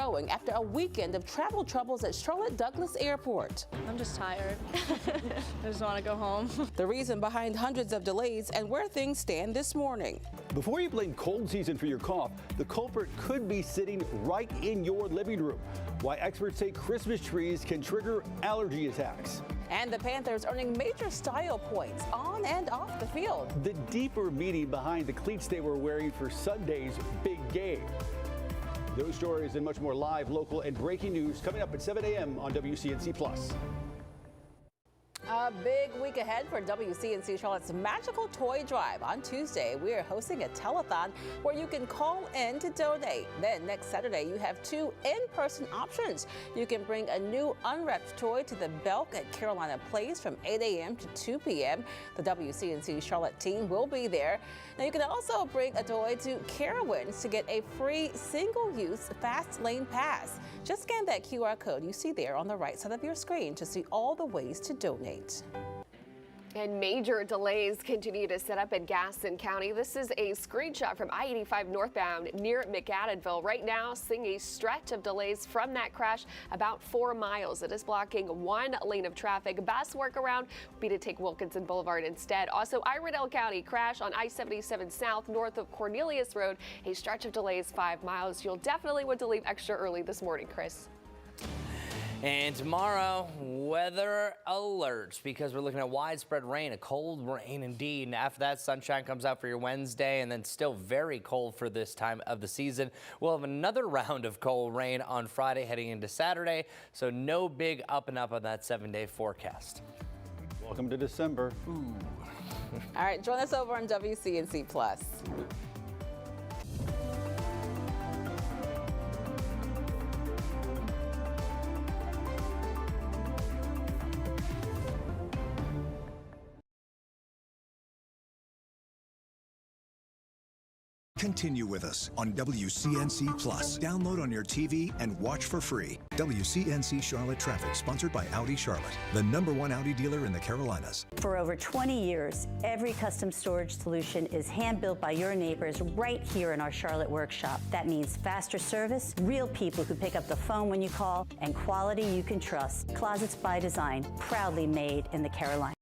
growing after a weekend of travel troubles at Charlotte Douglas Airport. I'm just tired. I just want to go home. The reason behind hundreds of delays and where things stand this morning. Before you blame cold season for your cough, the culprit could be sitting right in your living room. Why experts say Christmas trees can trigger allergy attacks. And the Panthers earning major style points on and off the field. The deeper meaning behind the cleats they were wearing for Sunday's big game. Those stories and much more live, local, and breaking news coming up at 7 a.m. on WCNC Plus. A big week ahead for WCNC Charlotte's Magical Toy Drive. On Tuesday, we are hosting a telethon where you can call in to donate. Then next Saturday, you have two in-person options. You can bring a new unwrapped toy to the Belk at Carolina Place from 8 a.m. to 2 p.m. The WCNC Charlotte team will be there. Now you can also bring a toy to Carowinds to get a free single-use fast lane pass. Just scan that QR code you see there on the right side of your screen to see all the ways to donate. And major delays continue to set up in Gaston County. This is a screenshot from I-85 northbound near McAdenville. Right now, seeing a stretch of delays from that crash about 4 miles. It is blocking one lane of traffic. Best workaround would be to take Wilkinson Boulevard instead. Also, Iredell County crash on I-77 south north of Cornelius Road. A stretch of delays 5 miles. You'll definitely want to leave extra early this morning, Chris. And tomorrow, weather alerts because we're looking at widespread rain, a cold rain indeed. And after that, sunshine comes out for your Wednesday and then still very cold for this time of the season. We'll have another round of cold rain on Friday heading into Saturday. So no big up and up on that 7-day forecast. Welcome to December. All right, join us over on WCNC Plus. Continue with us on WCNC Plus. Download on your TV and watch for free. WCNC Charlotte Traffic, sponsored by Audi Charlotte, the #1 Audi dealer in the Carolinas. For over 20 years, every custom storage solution is hand-built by your neighbors right here in our Charlotte workshop. That means faster service, real people who pick up the phone when you call, and quality you can trust. Closets by Design, proudly made in the Carolinas.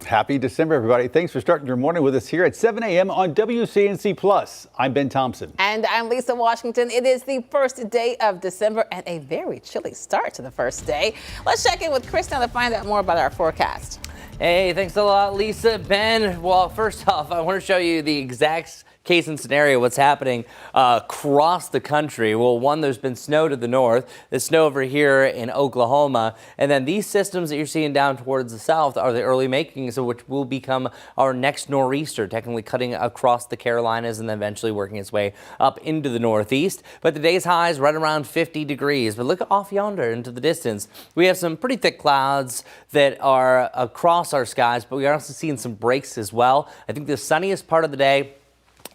Happy December, everybody. Thanks for starting your morning with us here at 7 a.m. on WCNC Plus. I'm Ben Thompson. And I'm Lisa Washington. It is the first day of December and a very chilly start to the first day. Let's check in with Chris now to find out more about our forecast. Hey, thanks a lot, Lisa. Ben, well, first off, I want to show you the exact case and scenario, what's happening across the country. Well, one, there's been snow to the north, there's snow over here in Oklahoma, and then these systems that you're seeing down towards the south are the early makings of which will become our next nor'easter, technically cutting across the Carolinas and then eventually working its way up into the northeast. But today's high is right around 50 degrees. But look off yonder into the distance. We have some pretty thick clouds that are across our skies, but we are also seeing some breaks as well. I think the sunniest part of the day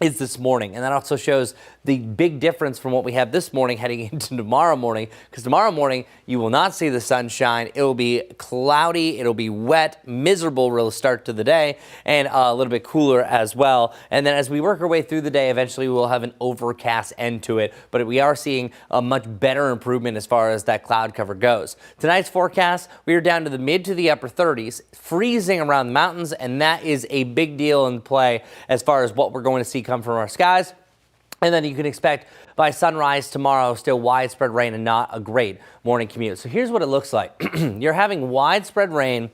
is this morning, and that also shows the big difference from what we have this morning heading into tomorrow morning, because tomorrow morning you will not see the sunshine. It will be cloudy, it'll be wet, miserable real start to the day, and a little bit cooler as well. And then as we work our way through the day, eventually we'll have an overcast end to it, but we are seeing a much better improvement as far as that cloud cover goes. Tonight's forecast, we are down to the mid to the upper 30s, freezing around the mountains, and that is a big deal in play as far as what we're going to see come from our skies. And then you can expect by sunrise tomorrow still widespread rain and not a great morning commute. So here's what it looks like. You're having widespread rain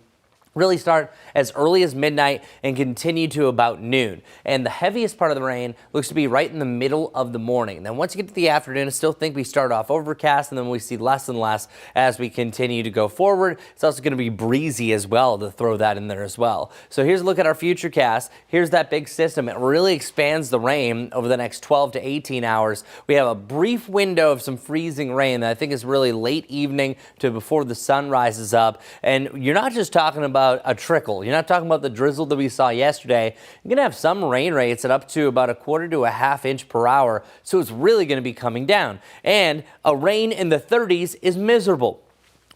really start as early as midnight and continue to about noon. And the heaviest part of the rain looks to be right in the middle of the morning. Then once you get to the afternoon, I still think we start off overcast and then we see less and less as we continue to go forward. It's also going to be breezy as well, to throw that in there as well. So here's a look at our future cast. Here's that big system. It really expands the rain over the next 12 to 18 hours. We have a brief window of some freezing rain that I think is really late evening to before the sun rises up. And you're not just talking about a trickle. You're not talking about the drizzle that we saw yesterday. You're going to have some rain rates at up to about 1/4 to 1/2 inch per hour. So it's really going to be coming down. And a rain in the 30s is miserable.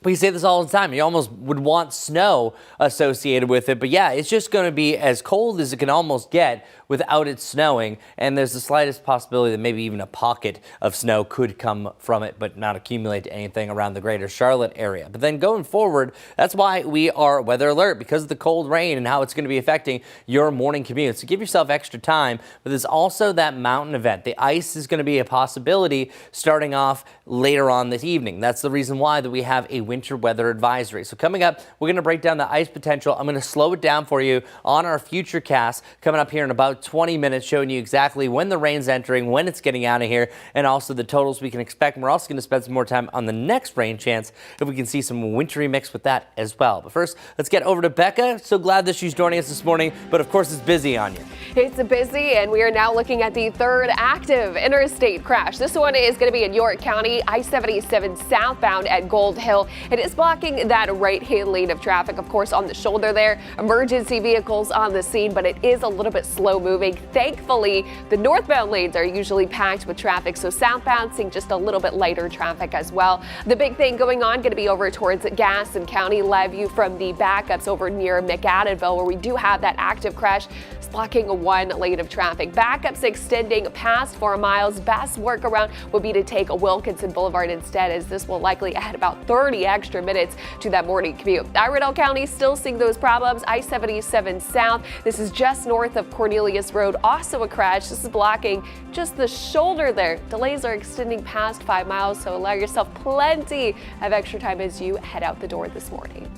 We say this all the time. You almost would want snow associated with it. But yeah, it's just going to be as cold as it can almost get without it snowing. And there's the slightest possibility that maybe even a pocket of snow could come from it, but not accumulate to anything around the greater Charlotte area. But then going forward, that's why we are weather alert, because of the cold rain and how it's going to be affecting your morning commute. So give yourself extra time. But there's also that mountain event. The ice is going to be a possibility starting off later on this evening. That's the reason why that we have a winter weather advisory. So coming up, we're going to break down the ice potential. I'm going to slow it down for you on our future cast coming up here in about 20 minutes, showing you exactly when the rain's entering, when it's getting out of here, and also the totals we can expect. And we're also going to spend some more time on the next rain chance if we can see some wintry mix with that as well. But first, let's get over to Becca. So glad that she's joining us this morning, but of course it's busy on you. It's busy, and we are now looking at the third active interstate crash. This one is going to be in York County, I-77 southbound at Gold Hill. It is blocking that right-hand lane of traffic, of course, on the shoulder there. Emergency vehicles on the scene, but it is a little bit slow moving. Thankfully, the northbound lanes are usually packed with traffic, so southbound seeing just a little bit lighter traffic as well. The big thing going on going to be over towards Gaston County. Live view from the backups over near McAdenville, where we do have that active crash. It's blocking one lane of traffic. Backups extending past 4 miles. Best workaround would be to take a Wilkinson Boulevard instead, as this will likely add about 30 extra minutes to that morning commute. Iredell County still seeing those problems. I-77 south. This is just north of Cornelius Road. Also a crash. This is blocking just the shoulder there. Delays are extending past 5 miles, so allow yourself plenty of extra time as you head out the door this morning.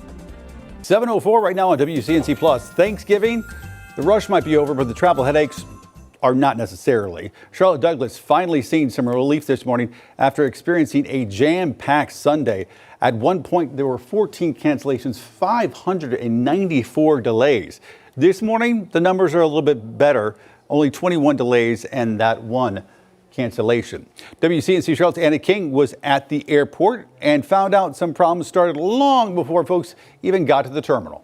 7:04 right now on WCNC Plus. Thanksgiving, the rush might be over, but the travel headaches are not necessarily. Charlotte Douglas finally seen some relief this morning after experiencing a jam-packed Sunday. At one point, there were 14 cancellations, 594 delays. This morning, the numbers are a little bit better, only 21 delays and that one cancellation. WCNC Charlotte's Anna King was at the airport and found out some problems started long before folks even got to the terminal.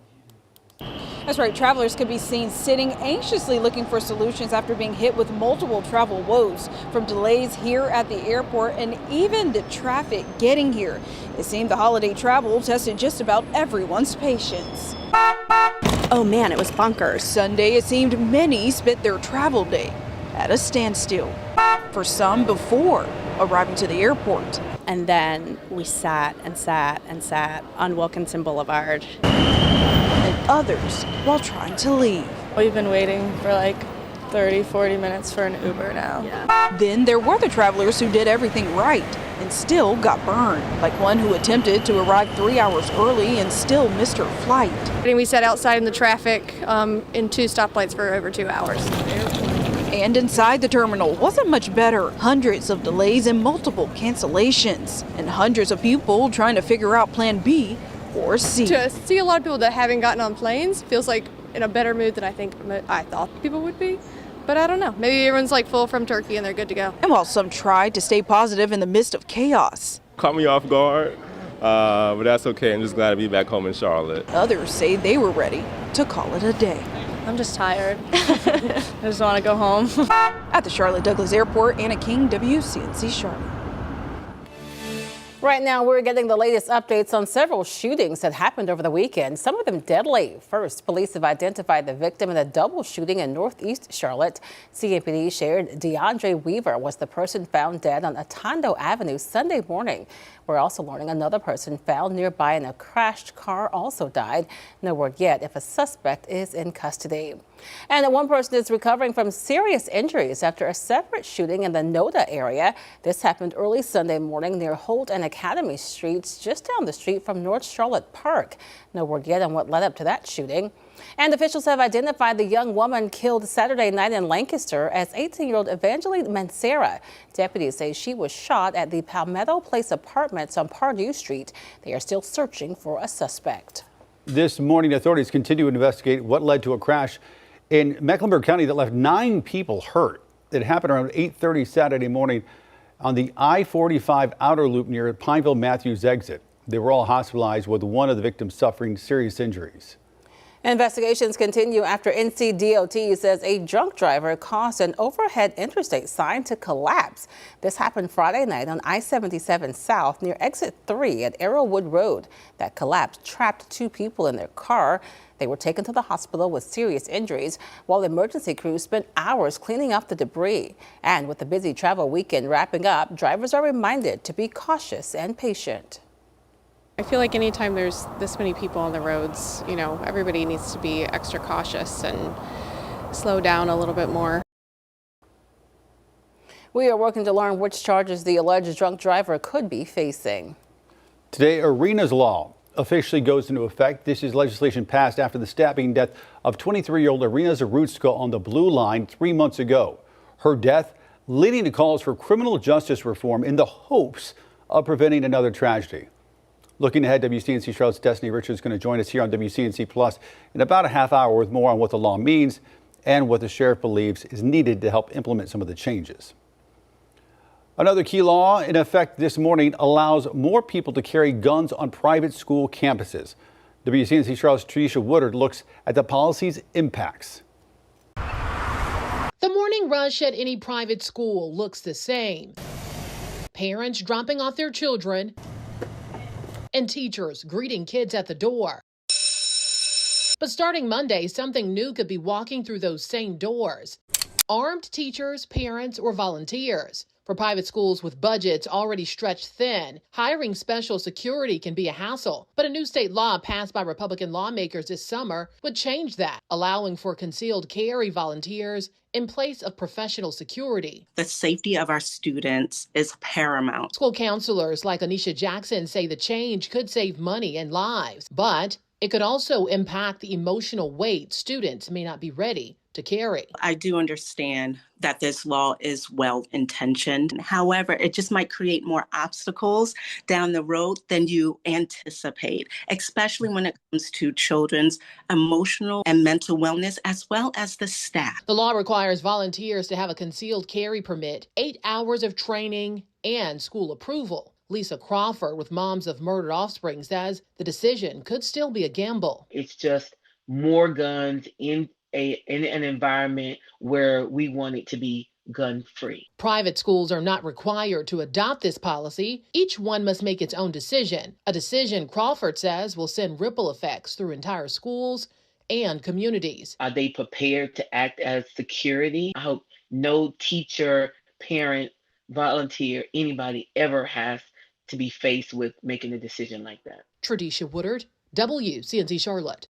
That's right. Travelers could be seen sitting anxiously looking for solutions after being hit with multiple travel woes, from delays here at the airport and even the traffic getting here. It seemed the holiday travel tested just about everyone's patience. Oh man, it was bonkers. Sunday, it seemed many spent their travel day at a standstill. For some, before arriving to the airport. And then we sat and sat and sat on Wilkinson Boulevard. others while trying to leave. We've been waiting for like 30, 40 minutes for an Uber now. Yeah. Then there were the travelers who did everything right and still got burned, like one who attempted to arrive 3 hours early and still missed her flight. We sat outside in the traffic in 2 stoplights for over 2 hours. And inside the terminal wasn't much better. Hundreds of delays and multiple cancellations, and hundreds of people trying to figure out plan B or C. To see a lot of people that haven't gotten on planes feels like in a better mood than I thought people would be. But I don't know. Maybe everyone's like full from turkey and they're good to go. And while some tried to stay positive in the midst of chaos, caught me off guard, but that's okay. I'm just glad to be back home in Charlotte. others say they were ready to call it a day. I'm just tired. I just want to go home. At the Charlotte Douglas Airport, Anna King, WCNC Charlotte. Right now, we're getting the latest updates on several shootings that happened over the weekend, some of them deadly. First, police have identified the victim in a double shooting in northeast Charlotte. CMPD shared DeAndre Weaver was the person found dead on Atondo Avenue Sunday morning. We're also learning another person found nearby in a crashed car also died. No word yet if a suspect is in custody. And one person is recovering from serious injuries after a separate shooting in the Noda area. This happened early Sunday morning near Holt and Academy Streets, just down the street from North Charlotte Park. No word yet on what led up to that shooting. And officials have identified the young woman killed Saturday night in Lancaster as 18-year-old Evangeline Mancera. Deputies say she was shot at the Palmetto Place Apartments on Pardue Street. They are still searching for a suspect. This morning, authorities continue to investigate what led to a crash in Mecklenburg County that left 9 people hurt. It happened around 8:30 Saturday morning on the I-45 outer loop near Pineville Matthews exit. They were all hospitalized, with one of the victims suffering serious injuries. Investigations continue after NCDOT says a drunk driver caused an overhead interstate sign to collapse. This happened Friday night on I-77 South near exit 3 at Arrowwood Road. That collapse trapped 2 people in their car. They were taken to the hospital with serious injuries, while emergency crews spent hours cleaning up the debris. And with the busy travel weekend wrapping up, drivers are reminded to be cautious and patient. I feel like anytime there's this many people on the roads, everybody needs to be extra cautious and slow down a little bit more. We are working to learn which charges the alleged drunk driver could be facing. Today, Arena's Law officially goes into effect. This is legislation passed after the stabbing death of 23-year-old Arena Zarutska on the Blue Line 3 months ago. Her death leading to calls for criminal justice reform in the hopes of preventing another tragedy. Looking ahead, WCNC Charlotte's Destiny Richards is going to join us here on WCNC Plus in about a half hour with more on what the law means and what the sheriff believes is needed to help implement some of the changes. Another key law in effect this morning allows more people to carry guns on private school campuses. WCNC Charlotte's Trisha Woodard looks at the policy's impacts. The morning rush at any private school looks the same. Parents dropping off their children and teachers greeting kids at the door. But starting Monday, something new could be walking through those same doors. Armed teachers, parents, or volunteers. For private schools with budgets already stretched thin, hiring special security can be a hassle. But a new state law passed by Republican lawmakers this summer would change that, allowing for concealed carry volunteers in place of professional security. The safety of our students is paramount. School counselors like Anisha Jackson say the change could save money and lives, but it could also impact the emotional weight students may not be ready to carry. I do understand that this law is well-intentioned. However, it just might create more obstacles down the road than you anticipate, especially when it comes to children's emotional and mental wellness, as well as the staff. The law requires volunteers to have a concealed carry permit, 8 hours of training, and school approval. Lisa Crawford with Moms of Murdered Offspring says the decision could still be a gamble. It's just more guns in an environment where we want it to be gun-free. Private schools are not required to adopt this policy. Each one must make its own decision. A decision Crawford says will send ripple effects through entire schools and communities. Are they prepared to act as security? I hope no teacher, parent, volunteer, anybody ever has to be faced with making a decision like that. Trisha Woodard, WCNC Charlotte.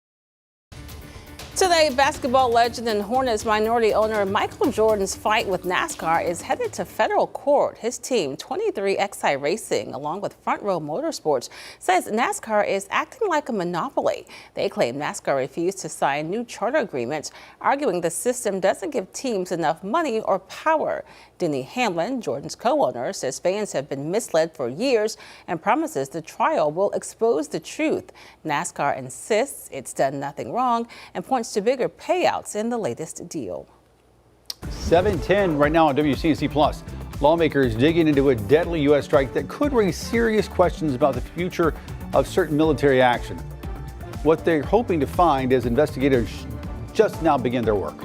Today, basketball legend and Hornets minority owner Michael Jordan's fight with NASCAR is headed to federal court. His team, 23XI Racing, along with Front Row Motorsports, says NASCAR is acting like a monopoly. They claim NASCAR refused to sign new charter agreements, arguing the system doesn't give teams enough money or power. Denny Hamlin, Jordan's co-owner, says fans have been misled for years and promises the trial will expose the truth. NASCAR insists it's done nothing wrong and points to bigger payouts in the latest deal. 7:10 right now on WCNC Plus. Lawmakers digging into a deadly U.S. strike that could raise serious questions about the future of certain military action. What they're hoping to find as investigators just now begin their work.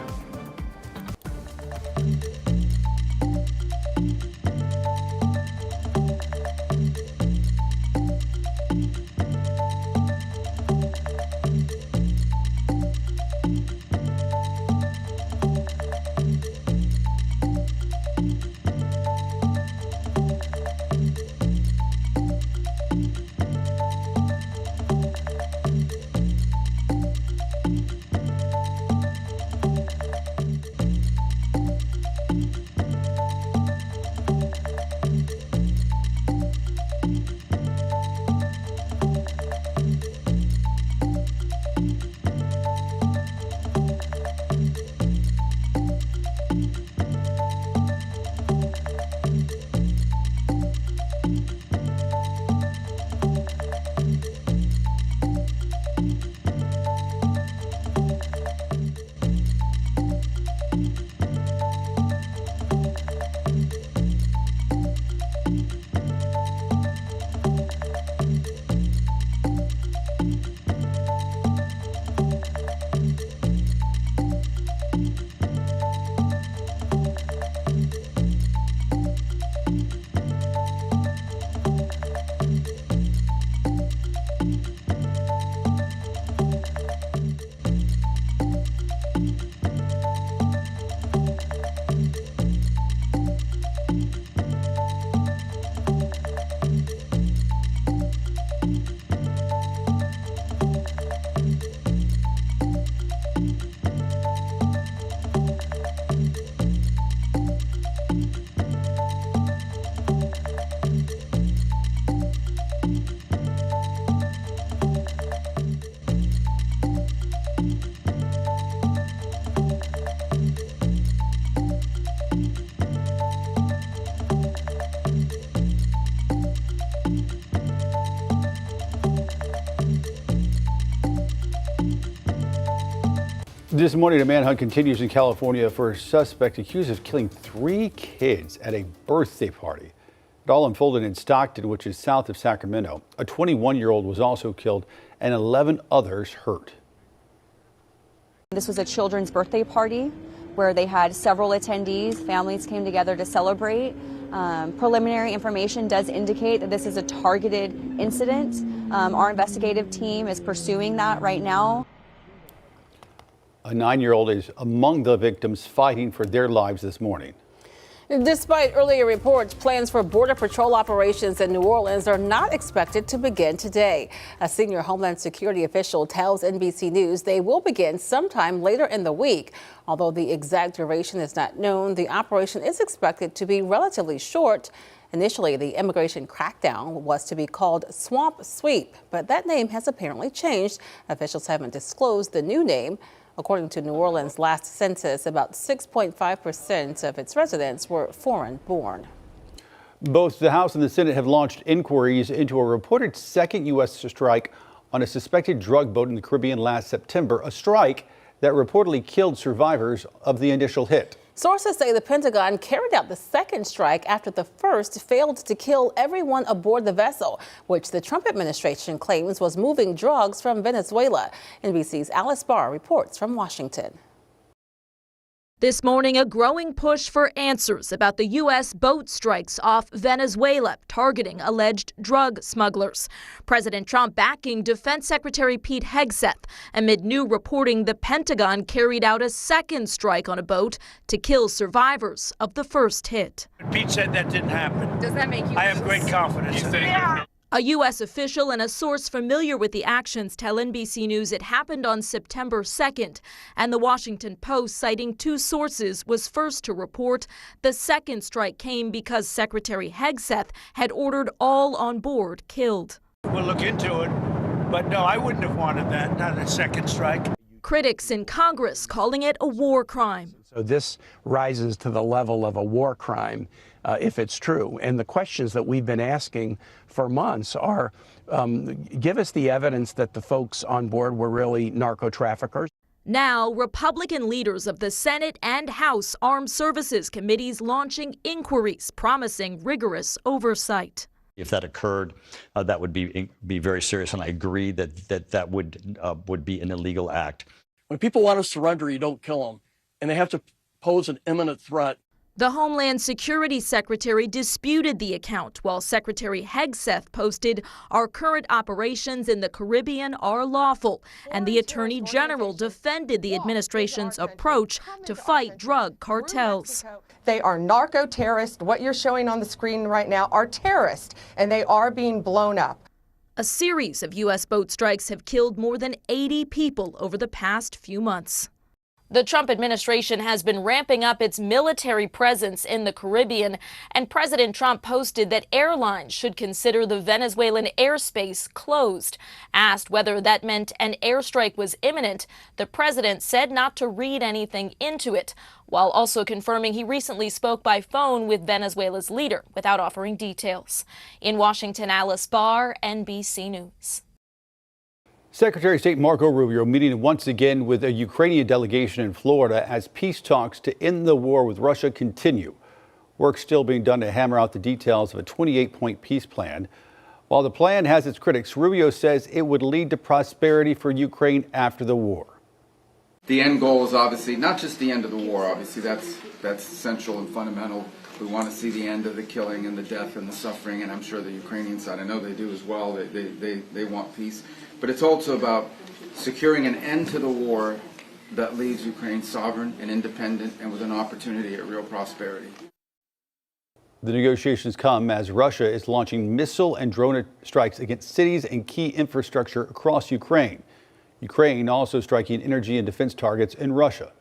This morning, a manhunt continues in California for a suspect accused of killing 3 kids at a birthday party. It all unfolded in Stockton, which is south of Sacramento. A 21-year-old was also killed and 11 others hurt. This was a children's birthday party where they had several attendees. Families came together to celebrate. Preliminary information does indicate that this is a targeted incident. Our investigative team is pursuing that right now. A 9-year-old is among the victims fighting for their lives this morning. Despite earlier reports, plans for Border Patrol operations in New Orleans are not expected to begin today. A senior Homeland Security official tells NBC News they will begin sometime later in the week. Although the exact duration is not known, the operation is expected to be relatively short. Initially, the immigration crackdown was to be called Swamp Sweep, but that name has apparently changed. Officials haven't disclosed the new name. According to New Orleans' last census, about 6.5% of its residents were foreign-born. Both the House and the Senate have launched inquiries into a reported second U.S. strike on a suspected drug boat in the Caribbean last September, a strike that reportedly killed survivors of the initial hit. Sources say the Pentagon carried out the second strike after the first failed to kill everyone aboard the vessel, which the Trump administration claims was moving drugs from Venezuela. NBC's Alice Barr reports from Washington. This morning, a growing push for answers about the U.S. boat strikes off Venezuela targeting alleged drug smugglers. President Trump backing Defense Secretary Pete Hegseth amid new reporting the Pentagon carried out a second strike on a boat to kill survivors of the first hit. Pete said that didn't happen. Does that make you? I have great confidence in it. A U.S. official and a source familiar with the actions tell NBC News it happened on September 2nd, and the Washington Post, citing two sources, was first to report the second strike came because Secretary Hegseth had ordered all on board killed. We'll look into it, but no, I wouldn't have wanted that, not a second strike. Critics in Congress calling it a war crime. So this rises to the level of a war crime if it's true. And the questions that we've been asking for months are, give us the evidence that the folks on board were really narco traffickers. Now, Republican leaders of the Senate and House Armed Services Committees launching inquiries promising rigorous oversight. If that occurred, that would be very serious, and I agree that would be an illegal act. When people want to surrender, you don't kill them, and they have to pose an imminent threat. The Homeland Security Secretary disputed the account, while Secretary Hegseth posted, "Our current operations in the Caribbean are lawful," and the Attorney General defended the administration's approach to fight drug cartels. They are narco-terrorists. What you're showing on the screen right now are terrorists, and they are being blown up. A series of U.S. boat strikes have killed more than 80 people over the past few months. The Trump administration has been ramping up its military presence in the Caribbean, and President Trump posted that airlines should consider the Venezuelan airspace closed. Asked whether that meant an airstrike was imminent, the president said not to read anything into it, while also confirming he recently spoke by phone with Venezuela's leader without offering details. In Washington, Alice Barr, NBC News. Secretary of State Marco Rubio meeting once again with a Ukrainian delegation in Florida as peace talks to end the war with Russia continue. Work still being done to hammer out the details of a 28-point peace plan. While the plan has its critics, Rubio says it would lead to prosperity for Ukraine after the war. The end goal is obviously not just the end of the war. Obviously, that's central and fundamental. We want to see the end of the killing and the death and the suffering, and I'm sure the Ukrainian side, I know they do as well. They want peace. But it's also about securing an end to the war that leaves Ukraine sovereign and independent and with an opportunity at real prosperity. The negotiations come as Russia is launching missile and drone strikes against cities and key infrastructure across Ukraine. Ukraine also striking energy and defense targets in Russia.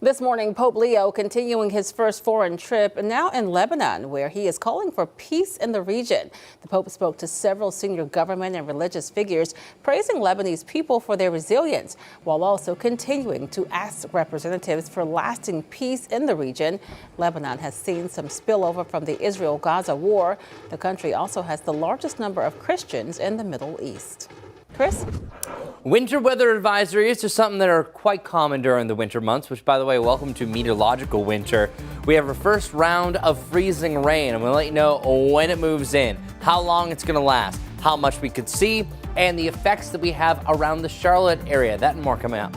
This morning, Pope Leo continuing his first foreign trip, and now in Lebanon, where he is calling for peace in the region. The Pope spoke to several senior government and religious figures, praising Lebanese people for their resilience, while also continuing to ask representatives for lasting peace in the region. Lebanon has seen some spillover from the Israel-Gaza war. The country also has the largest number of Christians in the Middle East. Chris? Winter weather advisories are something that are quite common during the winter months, which, by the way, welcome to meteorological winter. We have our first round of freezing rain, and we'll let you know when it moves in, how long it's going to last, how much we could see, and the effects that we have around the Charlotte area. That and more coming up.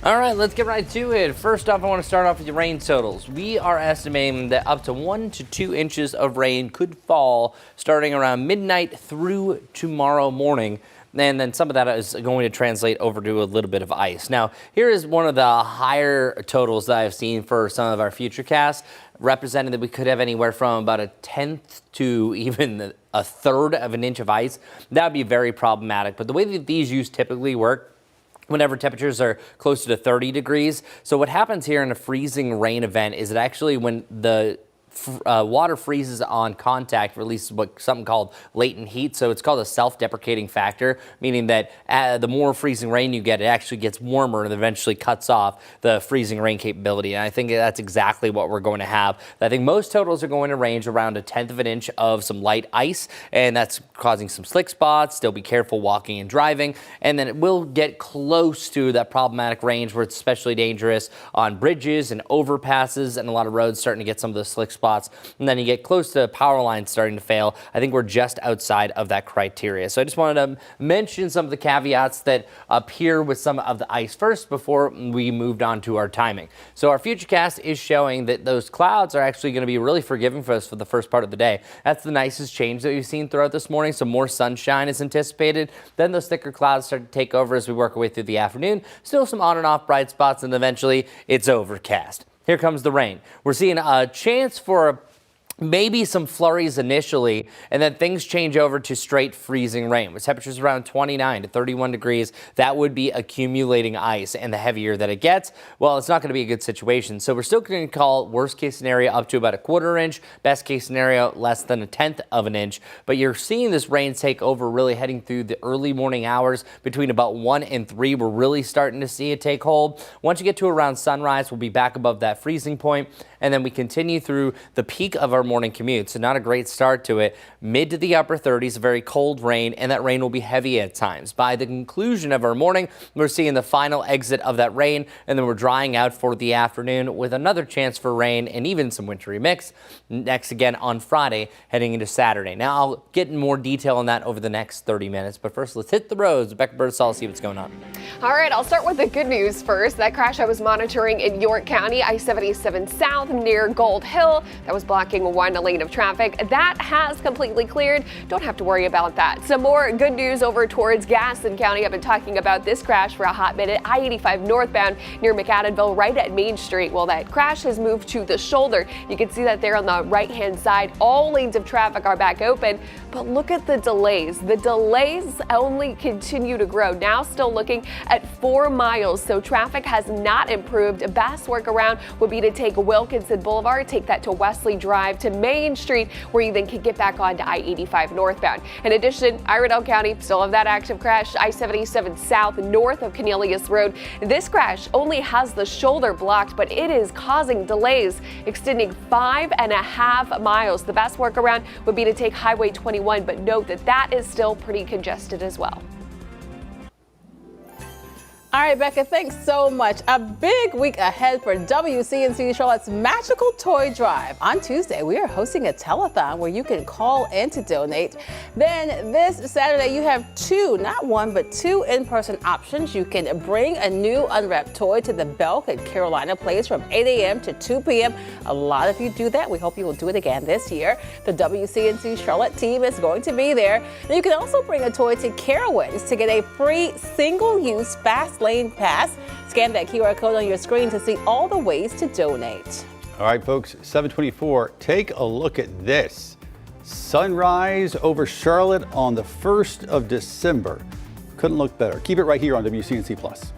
All right, let's get right to it. First off, I want to start off with the rain totals. We are estimating that up to 1 to 2 inches of rain could fall starting around midnight through tomorrow morning. And then some of that is going to translate over to a little bit of ice. Now, here is one of the higher totals that I've seen for some of our futurecasts, representing that we could have anywhere from about 1/10 to even 1/3 of an inch of ice. That would be very problematic. But the way that these typically work, whenever temperatures are closer to 30 degrees. So what happens here in a freezing rain event is that actually when the water freezes on contact, releases something called latent heat. So it's called a self-deprecating factor, meaning that the more freezing rain you get, it actually gets warmer and eventually cuts off the freezing rain capability. And I think that's exactly what we're going to have. I think most totals are going to range around 1/10 of an inch of some light ice, and that's causing some slick spots. Still be careful walking and driving. And then it will get close to that problematic range where it's especially dangerous on bridges and overpasses, and a lot of roads starting to get some of those slick spots. And then you get close to power lines starting to fail. I think we're just outside of that criteria. So I just wanted to mention some of the caveats that appear with some of the ice first before we moved on to our timing. So our futurecast is showing that those clouds are actually going to be really forgiving for us for the first part of the day. That's the nicest change that we've seen throughout this morning. So more sunshine is anticipated. Then those thicker clouds start to take over as we work our way through the afternoon. Still some on and off bright spots, and eventually it's overcast. Here comes the rain. We're seeing a chance for maybe some flurries initially, and then things change over to straight freezing rain with temperatures around 29 to 31 degrees. That would be accumulating ice, and the heavier that it gets, well, it's not going to be a good situation. So we're still going to call worst case scenario up to about 1/4 inch, best case scenario less than 1/10 of an inch. But you're seeing this rain take over really heading through the early morning hours between about 1 and 3. We're really starting to see it take hold. Once you get to around sunrise, we'll be back above that freezing point, and then we continue through the peak of our morning commute. So not a great start to it. Mid to the upper 30s, very cold rain, and that rain will be heavy at times. By the conclusion of our morning, we're seeing the final exit of that rain, and then we're drying out for the afternoon with another chance for rain and even some wintry mix. Next again on Friday, heading into Saturday. Now I'll get in more detail on that over the next 30 minutes, but first let's hit the roads. Becca Birdsall, see what's going on. All right, I'll start with the good news first. That crash I was monitoring in York County, I-77 South near Gold Hill, that was blocking one lane of traffic. That has completely cleared. Don't have to worry about that. Some more good news over towards Gaston County. I've been talking about this crash for a hot minute. I-85 northbound near McAdenville, right at Main Street. Well, that crash has moved to the shoulder. You can see that there on the right-hand side. All lanes of traffic are back open, but look at the delays. The delays only continue to grow. Now still looking at 4 miles, so traffic has not improved. Best workaround would be to take Wilkinson Boulevard, take that to Wesley Drive to Main Street, where you then can get back onto I-85 northbound. In addition, Iredell County still have that active crash, I-77 South north of Cornelius Road. This crash only has the shoulder blocked, but it is causing delays extending 5.5 miles. The best workaround would be to take Highway 21, but note that that is still pretty congested as well. All right, Becca, thanks so much. A big week ahead for WCNC Charlotte's Magical Toy Drive. On Tuesday, we are hosting a telethon where you can call in to donate. Then this Saturday, you have 2, not 1, but 2 in-person options. You can bring a new unwrapped toy to the Belk at Carolina Place from 8 a.m. to 2 p.m. A lot of you do that. We hope you will do it again this year. The WCNC Charlotte team is going to be there. And you can also bring a toy to Carowinds to get a free single-use fast lane pass. Scan that QR code on your screen to see all the ways to donate. All right, folks, 724, take a look at this. Sunrise over Charlotte on the 1st of December. Couldn't look better. Keep it right here on WCNC Plus.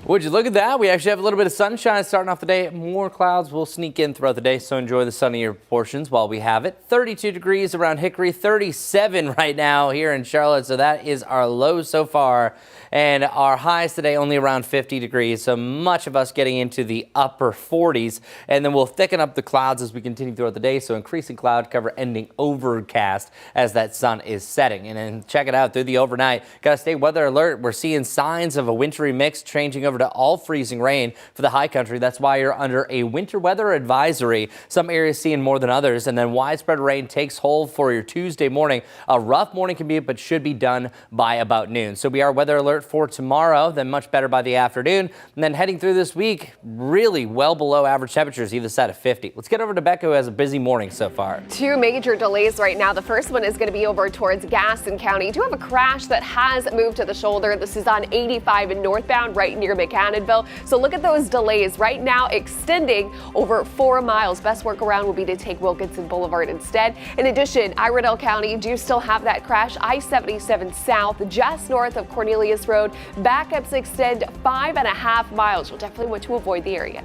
Would you look at that? We actually have a little bit of sunshine starting off the day. More clouds will sneak in throughout the day, so enjoy the sunnier portions while we have it. 32 degrees around Hickory, 37 right now here in Charlotte, so that is our low so far. And our highs today only around 50 degrees, so much of us getting into the upper 40s. And then we'll thicken up the clouds as we continue throughout the day, so increasing cloud cover, ending overcast as that sun is setting. And then check it out through the overnight. Got to stay weather alert. We're seeing signs of a wintry mix changing over to all freezing rain for the high country. That's why you're under a winter weather advisory. Some areas seeing more than others, and then widespread rain takes hold for your Tuesday morning. A rough morning can be, but should be done by about noon. So we are weather alert for tomorrow, then much better by the afternoon. And then heading through this week, really well below average temperatures, either side of 50. Let's get over to Becca, who has a busy morning so far. Two major delays right now. The first one is going to be over towards Gaston County. You do have a crash that has moved to the shoulder. This is on 85 and northbound right near McAdamville. So look at those delays right now extending over 4 miles. Best workaround will be to take Wilkinson Boulevard instead. In addition, Iredell County do still have that crash. I-77 south just north of Cornelius Road. Backups extend 5.5 miles. You'll definitely want to avoid the area.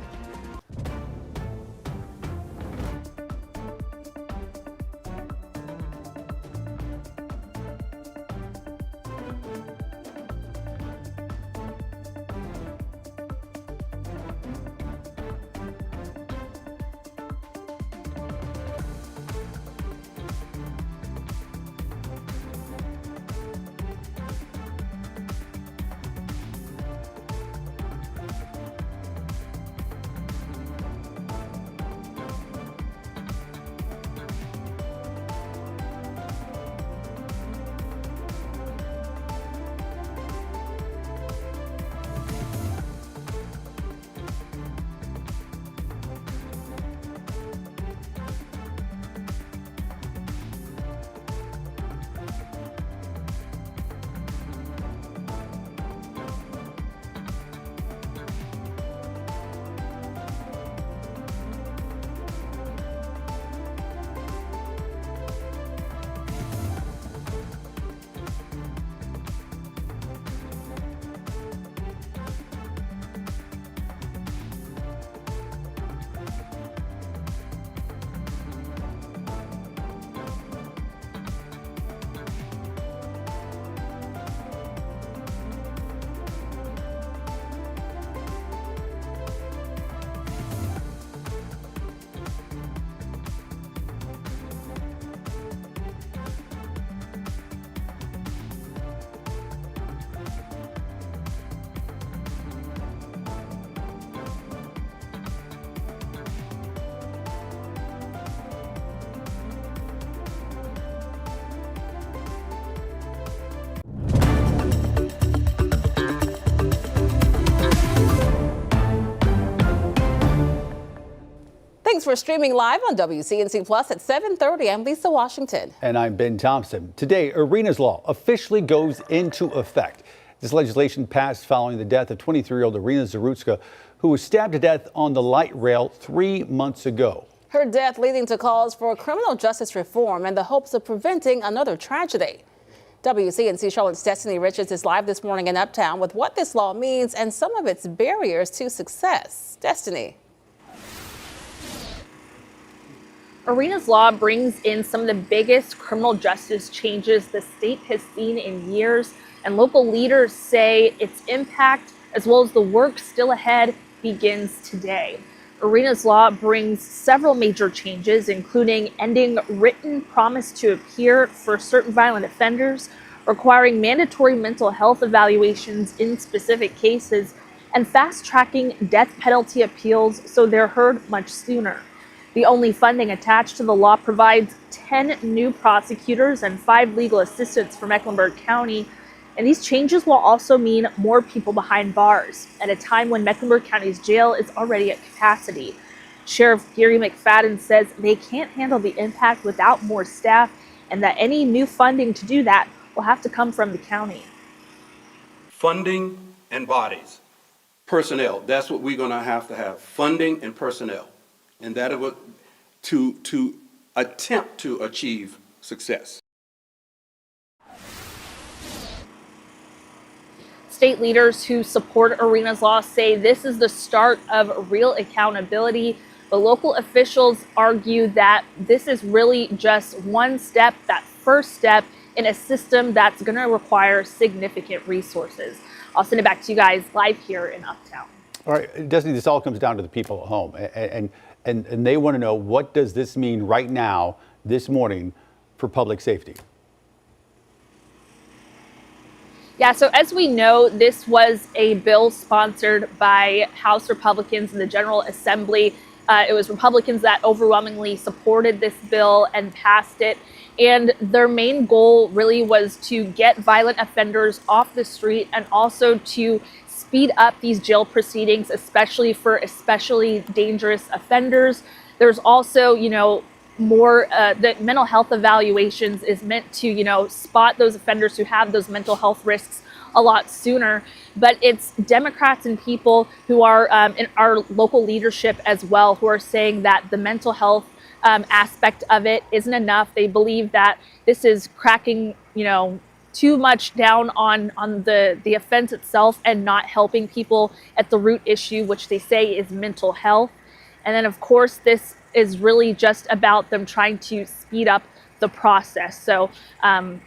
Thanks for streaming live on WCNC Plus at 7:30. I'm Lisa Washington. And I'm Ben Thompson. Today, Arenas Law officially goes into effect. This legislation passed following the death of 23-year-old Irina Zarutska, who was stabbed to death on the light rail 3 months ago. Her death leading to calls for criminal justice reform and the hopes of preventing another tragedy. WCNC Charlotte's Destiny Richards is live this morning in Uptown with what this law means and some of its barriers to success. Destiny. Arenas Law brings in some of the biggest criminal justice changes the state has seen in years, and local leaders say its impact, as well as the work still ahead, begins today. Arenas Law brings several major changes, including ending written promise to appear for certain violent offenders, requiring mandatory mental health evaluations in specific cases, and fast-tracking death penalty appeals so they're heard much sooner. The only funding attached to the law provides 10 new prosecutors and 5 legal assistants for Mecklenburg County, and these changes will also mean more people behind bars at a time when Mecklenburg County's jail is already at capacity. Sheriff Gary McFadden says they can't handle the impact without more staff, and that any new funding to do that will have to come from the county. Funding and bodies. Personnel, that's what we're gonna have funding and personnel. And that is to attempt to achieve success. state leaders who support Arena's law say this is the start of real accountability. But local officials argue that this is really just one step, that first step in a system that's going to require significant resources. I'll send it back to you guys live here in Uptown. All right, Destiny, this all comes down to the people at home, and they want to know, what does this mean right now, this morning, for public safety? Yeah, so as we know, this was a bill sponsored by House Republicans in the General Assembly. It was Republicans that overwhelmingly supported this bill and passed it. And their main goal really was to get violent offenders off the street and also to speed up these jail proceedings, especially for especially dangerous offenders. There's also, more the mental health evaluations is meant to, spot those offenders who have those mental health risks a lot sooner. But it's Democrats and people who are in our local leadership as well who are saying that the mental health aspect of it isn't enough. They believe that this is cracking, too much down on the offense itself and not helping people at the root issue, which they say is mental health. And then, of course, this is really just about them trying to speed up the process. So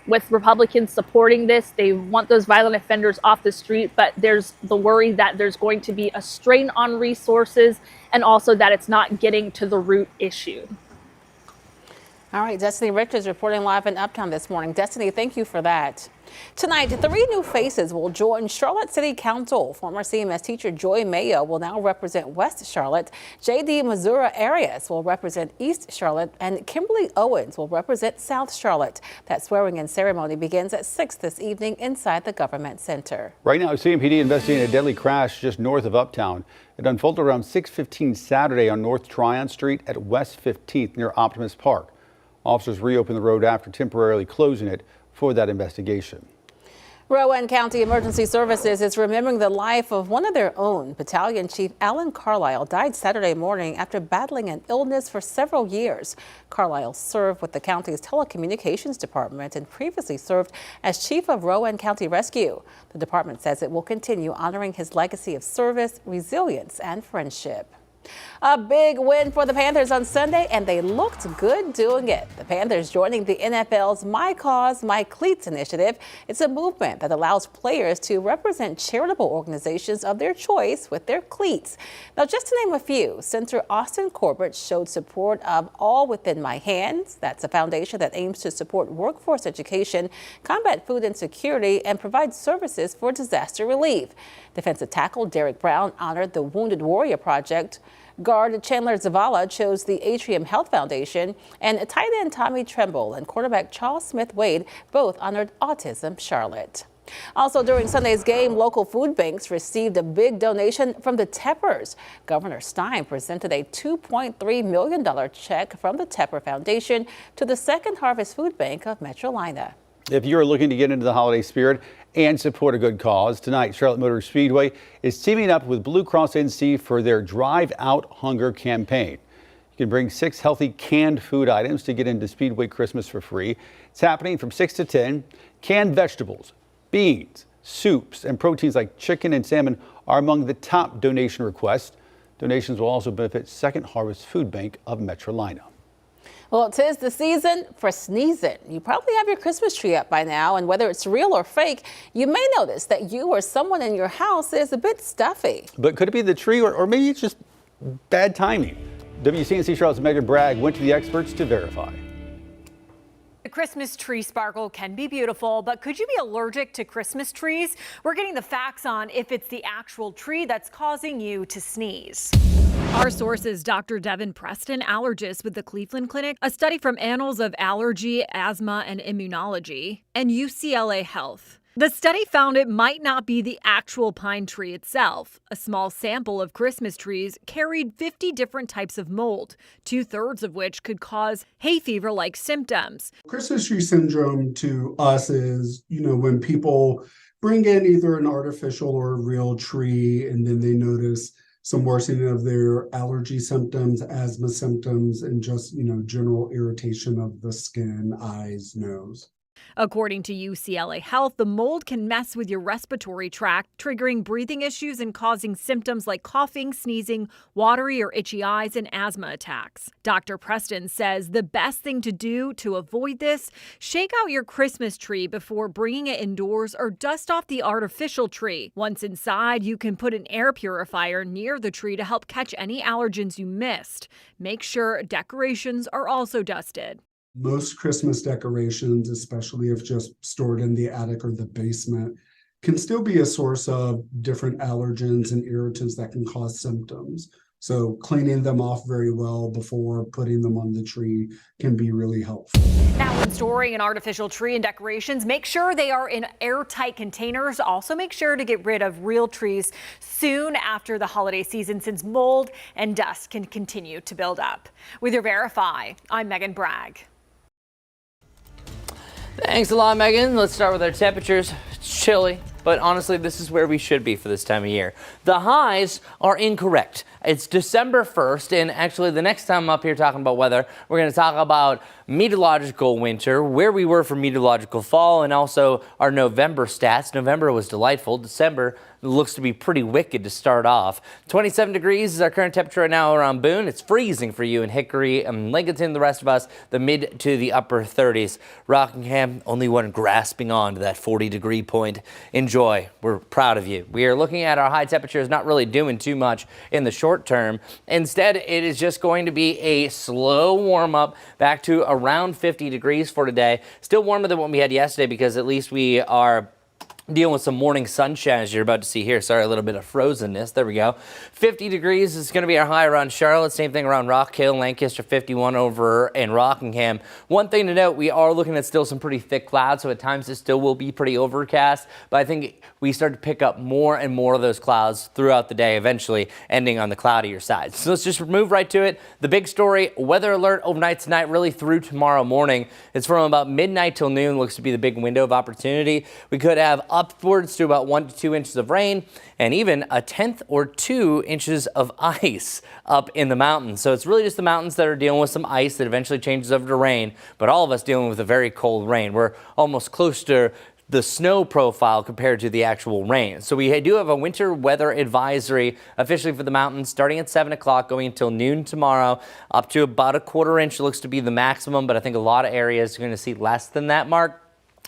with Republicans supporting this, they want those violent offenders off the street, but there's the worry that there's going to be a strain on resources and also that it's not getting to the root issue. All right, Destiny Richards reporting live in Uptown this morning. Destiny, thank you for that. Tonight, 3 new faces will join Charlotte City Council. Former CMS teacher Joy Mayo will now represent West Charlotte. J.D. Missouri Arias will represent East Charlotte, and Kimberly Owens will represent South Charlotte. That swearing-in ceremony begins at 6 this evening inside the Government Center. Right now, CMPD investigating a deadly crash just north of Uptown. It unfolded around 6:15 Saturday on North Tryon Street at West 15th near Optimus Park. Officers reopened the road after temporarily closing it for that investigation. Rowan County Emergency Services is remembering the life of one of their own. Battalion Chief Alan Carlisle died Saturday morning after battling an illness for several years. Carlisle served with the county's telecommunications department and previously served as chief of Rowan County Rescue. The department says it will continue honoring his legacy of service, resilience, and friendship. A big win for the Panthers on Sunday, and they looked good doing it. The Panthers joining the NFL's My Cause, My Cleats initiative. It's a movement that allows players to represent charitable organizations of their choice with their cleats. Now, just to name a few, Senator Austin Corbett showed support of All Within My Hands. That's a foundation that aims to support workforce education, combat food insecurity, and provide services for disaster relief. Defensive tackle Derek Brown honored the Wounded Warrior Project. Guard Chandler Zavala chose the Atrium Health Foundation, and tight end Tommy Tremble and quarterback Charles Smith-Wade both honored Autism Charlotte. Also during Sunday's game, local food banks received a big donation from the Teppers. Governor Stein presented a $2.3 million check from the Tepper Foundation to the Second Harvest Food Bank of Metrolina. If you're looking to get into the holiday spirit and support a good cause, tonight Charlotte Motor Speedway is teaming up with Blue Cross NC for their Drive Out Hunger campaign. You can bring 6 healthy canned food items to get into Speedway Christmas for free. It's happening from 6 to 10. Canned vegetables, beans, soups, and proteins like chicken and salmon are among the top donation requests. Donations will also benefit Second Harvest Food Bank of Metrolina. Well, 'tis the season for sneezing. You probably have your Christmas tree up by now, and whether it's real or fake, you may notice that you or someone in your house is a bit stuffy. But could it be the tree, or maybe it's just bad timing? WCNC Charlotte's Megan Bragg went to the experts to verify. The Christmas tree sparkle can be beautiful, but could you be allergic to Christmas trees? We're getting the facts on if it's the actual tree that's causing you to sneeze. Our source is Dr. Devin Preston, allergist with the Cleveland Clinic, a study from Annals of Allergy, Asthma, and Immunology, and UCLA Health. The study found it might not be the actual pine tree itself. A small sample of Christmas trees carried 50 different types of mold, 2/3 of which could cause hay fever-like symptoms. Christmas tree syndrome to us is, when people bring in either an artificial or a real tree, and then they notice some worsening of their allergy symptoms, asthma symptoms, and just, general irritation of the skin, eyes, nose. According to UCLA Health, the mold can mess with your respiratory tract, triggering breathing issues and causing symptoms like coughing, sneezing, watery or itchy eyes, and asthma attacks. Dr. Preston says the best thing to do to avoid this, shake out your Christmas tree before bringing it indoors or dust off the artificial tree. Once inside, you can put an air purifier near the tree to help catch any allergens you missed. Make sure decorations are also dusted. Most Christmas decorations, especially if just stored in the attic or the basement, can still be a source of different allergens and irritants that can cause symptoms. So cleaning them off very well before putting them on the tree can be really helpful. Now, when storing an artificial tree and decorations, make sure they are in airtight containers. Also, make sure to get rid of real trees soon after the holiday season, since mold and dust can continue to build up. With your Verify, I'm Megan Bragg. Thanks a lot, Megan. Let's start with our temperatures. It's chilly, but honestly, this is where we should be for this time of year. The highs are incorrect. It's December 1st, and actually the next time I'm up here talking about weather, we're going to talk about meteorological winter, where we were for meteorological fall, and also our November stats. November was delightful. December looks to be pretty wicked to start off. 27 degrees is our current temperature right now around Boone. It's freezing for you in Hickory and Lincoln. The rest of us, the mid to the upper 30s. Rockingham, only one grasping on to that 40-degree point. Enjoy. We're proud of you. We are looking at our high temperatures, not really doing too much in the short term. Instead, it is just going to be a slow warm up back to around 50 degrees for today. Still warmer than what we had yesterday, because at least we are dealing with some morning sunshine, as you're about to see here. Sorry, a little bit of frozenness. There we go. 50 degrees is going to be our high around Charlotte. Same thing around Rock Hill, Lancaster, 51 over in Rockingham. One thing to note, we are looking at still some pretty thick clouds, so at times it still will be pretty overcast, but I think we start to pick up more and more of those clouds throughout the day, eventually ending on the cloudier side. So let's just move right to it. The big story, weather alert overnight tonight, really through tomorrow morning. It's from about midnight till noon, looks to be the big window of opportunity. We could have upwards to about 1 to 2 inches of rain and even a 1/10 or 2 inches of ice up in the mountains. So it's really just the mountains that are dealing with some ice that eventually changes over to rain, but all of us dealing with a very cold rain. We're almost close to the snow profile compared to the actual rain. So we do have a winter weather advisory officially for the mountains starting at 7 o'clock going until noon tomorrow, up to about a 1/4 inch looks to be the maximum, but I think a lot of areas are going to see less than that mark.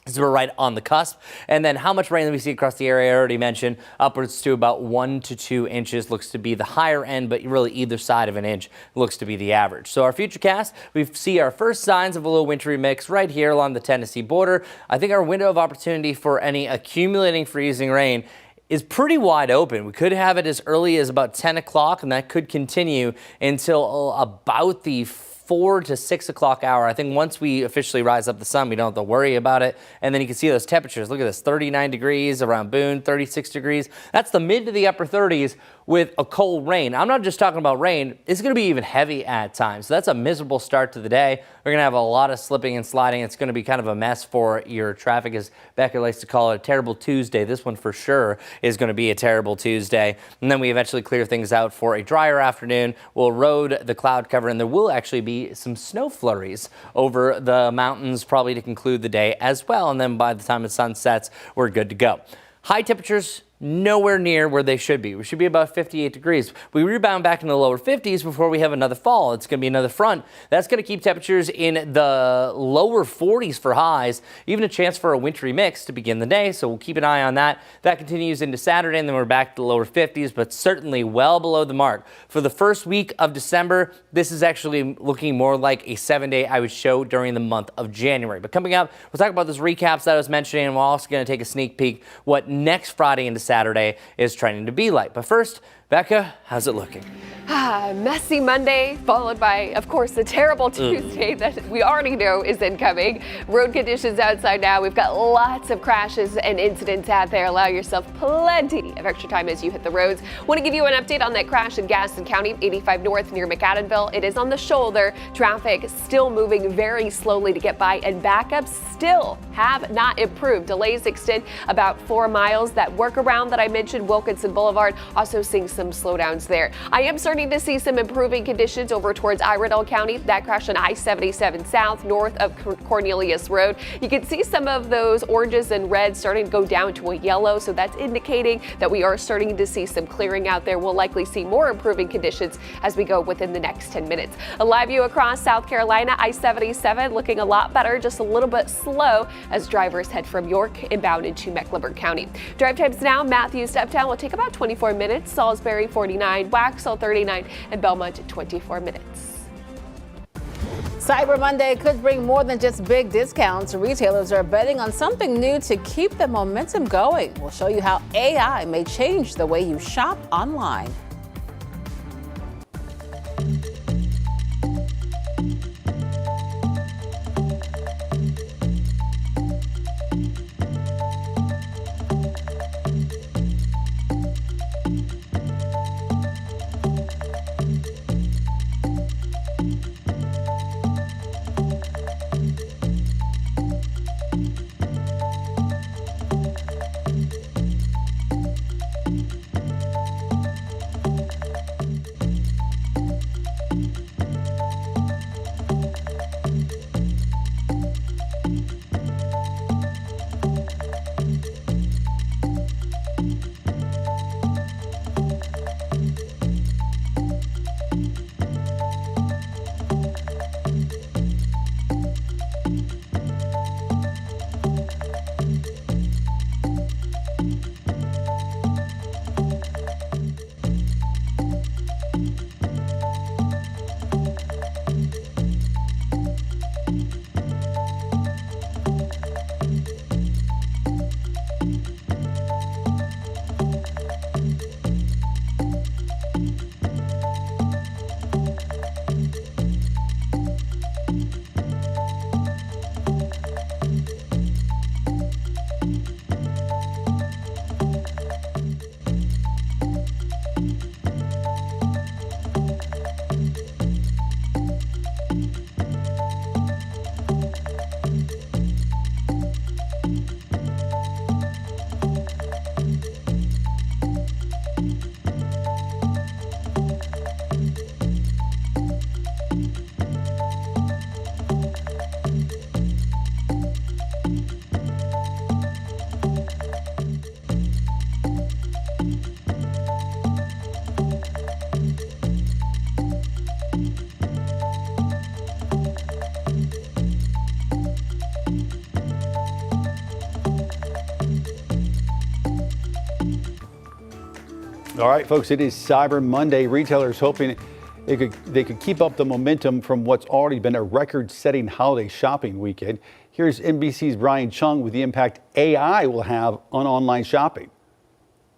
So we're right on the cusp. And then how much rain that we see across the area, I already mentioned, upwards to about 1 to 2 inches looks to be the higher end, but really either side of an inch looks to be the average. So our futurecast, we see our first signs of a little wintry mix right here along the Tennessee border. I think our window of opportunity for any accumulating freezing rain is pretty wide open. We could have it as early as about 10 o'clock, and that could continue until about the 4 to 6 o'clock hour. I think once we officially rise up the sun, we don't have to worry about it. And then you can see those temperatures. Look at this, 39 degrees around Boone, 36 degrees. That's the mid to the upper 30s with a cold rain. I'm not just talking about rain. It's going to be even heavy at times. So that's a miserable start to the day. We're going to have a lot of slipping and sliding. It's going to be kind of a mess for your traffic, as Becca likes to call it, a terrible Tuesday. This one for sure is going to be a terrible Tuesday. And then we eventually clear things out for a drier afternoon. We'll erode the cloud cover, and there will actually be some snow flurries over the mountains probably to conclude the day as well. And then by the time the sun sets, we're good to go. High temperatures nowhere near where they should be. We should be about 58 degrees. We rebound back in the lower 50s before we have another fall. It's going to be another front. That's going to keep temperatures in the lower 40s for highs, even a chance for a wintry mix to begin the day. So we'll keep an eye on that. That continues into Saturday, and then we're back to the lower 50s, but certainly well below the mark. For the first week of December, this is actually looking more like a 7-day I would show during the month of January. But coming up, we'll talk about those recaps that I was mentioning, and we're also going to take a sneak peek what next Friday into Saturday is trending to be like. But first, Becca, how's it looking? Messy Monday, followed by, of course, the terrible Tuesday that we already know is incoming. Road conditions outside now. We've got lots of crashes and incidents out there. Allow yourself plenty of extra time as you hit the roads. Want to give you an update on that crash in Gaston County, 85 North near McAdenville. It is on the shoulder. Traffic still moving very slowly to get by, and backups still have not improved. Delays extend about 4 miles. That workaround that I mentioned, Wilkinson Boulevard, also seeing some some slowdowns there. I am starting to see some improving conditions over towards Iredell County. That crash on I-77 south north of Cornelius Road. You can see some of those oranges and reds starting to go down to a yellow, so that's indicating that we are starting to see some clearing out there. We'll likely see more improving conditions as we go within the next 10 minutes. A live view across South Carolina, I-77 looking a lot better, just a little bit slow as drivers head from York inbound into Mecklenburg County. Drive times now, Matthews to Uptown will take about 24 minutes, Salisbury 49, Waxhaw 39, and Belmont 24 minutes. Cyber Monday could bring more than just big discounts. Retailers are betting on something new to keep the momentum going. We'll show you how AI may change the way you shop online. All right, folks, it is Cyber Monday. Retailers hoping they could keep up the momentum from what's already been a record-setting holiday shopping weekend. Here's NBC's Brian Chung with the impact AI will have on online shopping.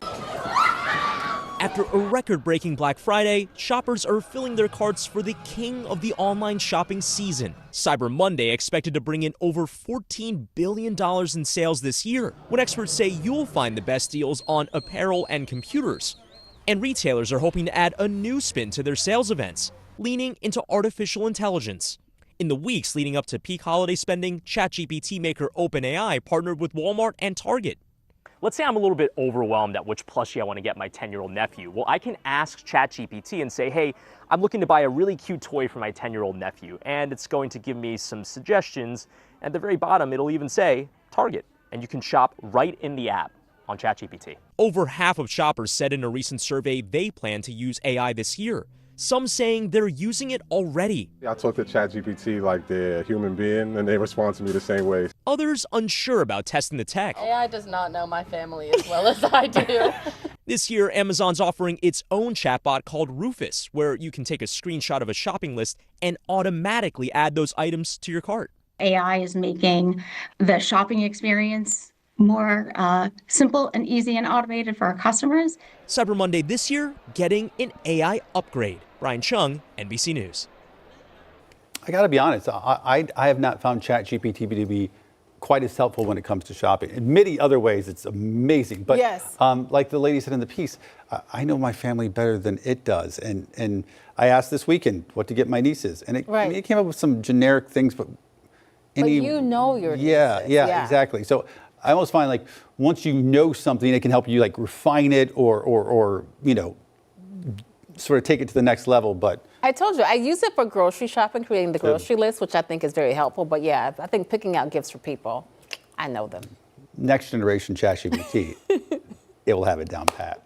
After a record-breaking Black Friday, shoppers are filling their carts for the king of the online shopping season. Cyber Monday expected to bring in over $14 billion in sales this year, when experts say you'll find the best deals on apparel and computers. And retailers are hoping to add a new spin to their sales events, leaning into artificial intelligence. In the weeks leading up to peak holiday spending, ChatGPT maker OpenAI partnered with Walmart and Target. Let's say I'm a little bit overwhelmed at which plushie I want to get my 10-year-old nephew. Well, I can ask ChatGPT and say, hey, I'm looking to buy a really cute toy for my 10-year-old nephew, and it's going to give me some suggestions. At the very bottom, it'll even say Target, and you can shop right in the app on ChatGPT. Over half of shoppers said in a recent survey they plan to use AI this year. Some saying they're using it already. I talk to ChatGPT like they're a human being, and they respond to me the same way. Others unsure about testing the tech. AI does not know my family as well as I do. This year, Amazon's offering its own chatbot called Rufus, where you can take a screenshot of a shopping list and automatically add those items to your cart. AI is making the shopping experience more simple and easy and automated for our customers. Cyber Monday this year, getting an AI upgrade. Brian Chung, NBC News. I got to be honest, I have not found ChatGPT to be quite as helpful when it comes to shopping. In many other ways, it's amazing. But yes. Like the lady said in the piece, I know my family better than it does. And I asked this weekend what to get my nieces. And I mean, it came up with some generic things, but you know your nieces. Yeah, exactly. So I almost find like once you know something, it can help you like refine it or you know, sort of take it to the next level. But I told you, I use it for grocery shopping, creating the grocery list, which I think is very helpful. But yeah, I think picking out gifts for people, I know them. next generation ChatGPT, it will have it down pat.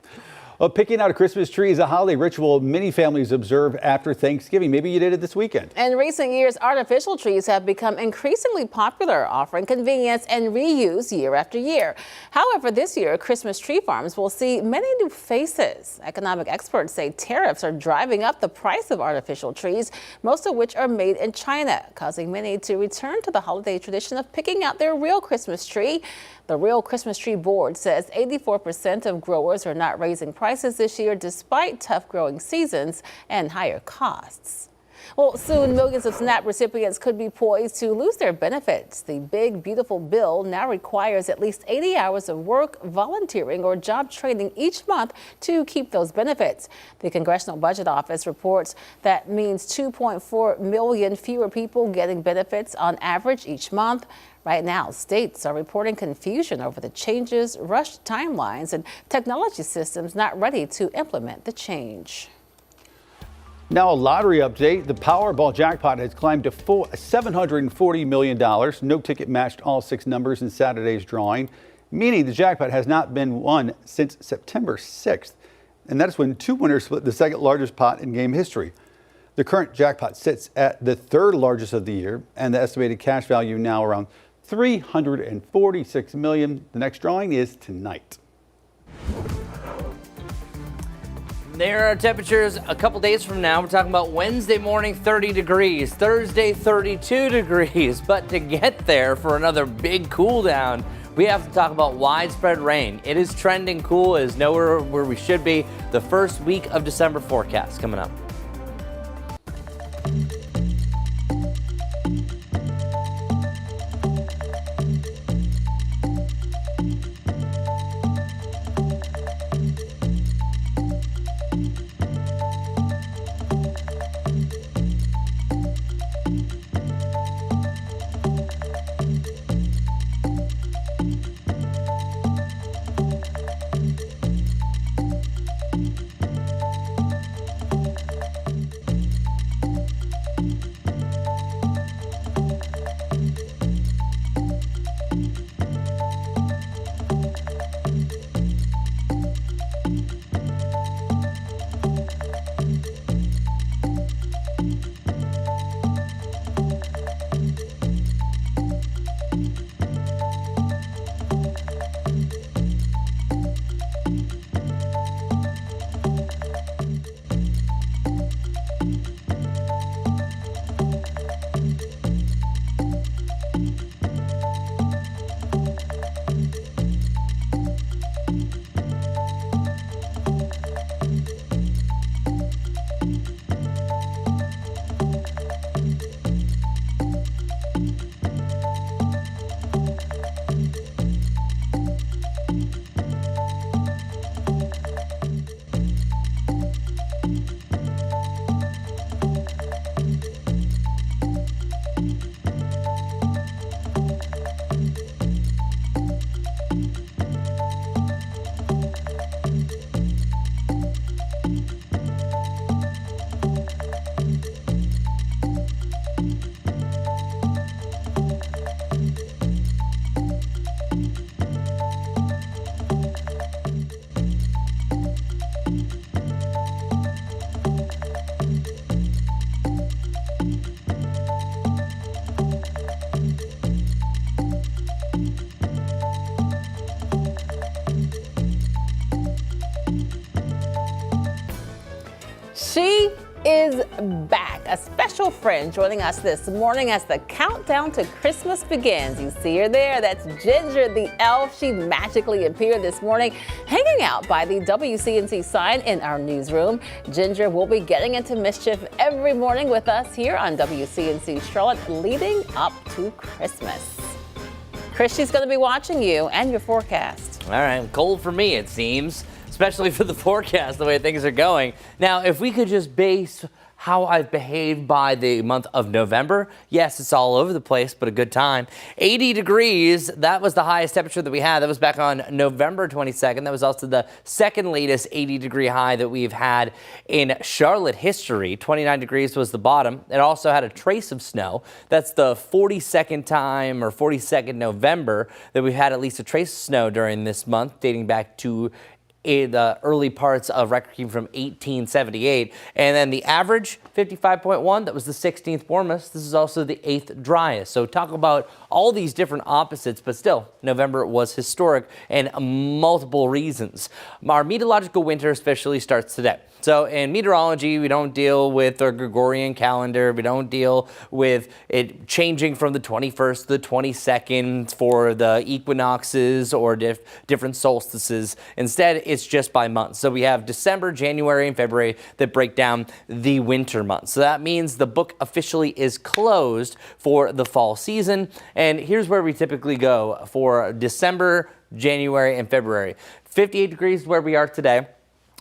Well, picking out a Christmas tree is a holiday ritual many families observe after Thanksgiving. Maybe you did it this weekend. In recent years, artificial trees have become increasingly popular, offering convenience and reuse year after year. However, this year, Christmas tree farms will see many new faces. Economic experts say tariffs are driving up the price of artificial trees, most of which are made in China, causing many to return to the holiday tradition of picking out their real Christmas tree. The Real Christmas Tree Board says 84% of growers are not raising prices this year despite tough growing seasons and higher costs. Well, soon millions of SNAP recipients could be poised to lose their benefits. The big, beautiful bill now requires at least 80 hours of work, volunteering, or job training each month to keep those benefits. The Congressional Budget Office reports that means 2.4 million fewer people getting benefits on average each month. Right now, states are reporting confusion over the changes, rushed timelines, and technology systems not ready to implement the change. Now a lottery update. The Powerball jackpot has climbed to $740 million. No ticket matched all 6 numbers in Saturday's drawing, meaning the jackpot has not been won since September 6th. And that is when 2 winners split the second largest pot in game history. The current jackpot sits at the 3rd largest of the year, and the estimated cash value now around $346 million. The next drawing is tonight. There are temperatures a couple days from now. We're talking about Wednesday morning, 30 degrees, Thursday, 32 degrees. But to get there for another big cool down, we have to talk about widespread rain. It is trending cool. It is nowhere where we should be. The first week of December forecast coming up. She is back, a special friend joining us this morning as the countdown to Christmas begins. You see her there, that's Ginger the elf. She magically appeared this morning hanging out by the WCNC sign in our newsroom. Ginger will be getting into mischief every morning with us here on WCNC Charlotte leading up to Christmas. Chris, she's going to be watching you and your forecast. All right, cold for me, it seems. especially for the forecast, the way things are going. Now, if we could just base how I've behaved by the month of November. Yes, it's all over the place, but a good time. 80 degrees, that was the highest temperature that we had. That was back on November 22nd. That was also the second latest 80-degree high that we've had in Charlotte history. 29 degrees was the bottom. It also had a trace of snow. That's the 42nd time or 42nd November that we've had at least a trace of snow during this month, dating back to in the early parts of record keeping from 1878. And then the average, 55.1, that was the 16th warmest. This is also the 8th driest. So talk about all these different opposites, but still, November was historic and multiple reasons. Our meteorological winter officially starts today. So in meteorology, we don't deal with our Gregorian calendar. We don't deal with it changing from the 21st to the 22nd for the equinoxes or different solstices. Instead, it's just by month. So we have December, January, and February that break down the winter months. So that means the book officially is closed for the fall season. And here's where we typically go for December, January, and February. 58 degrees where we are today.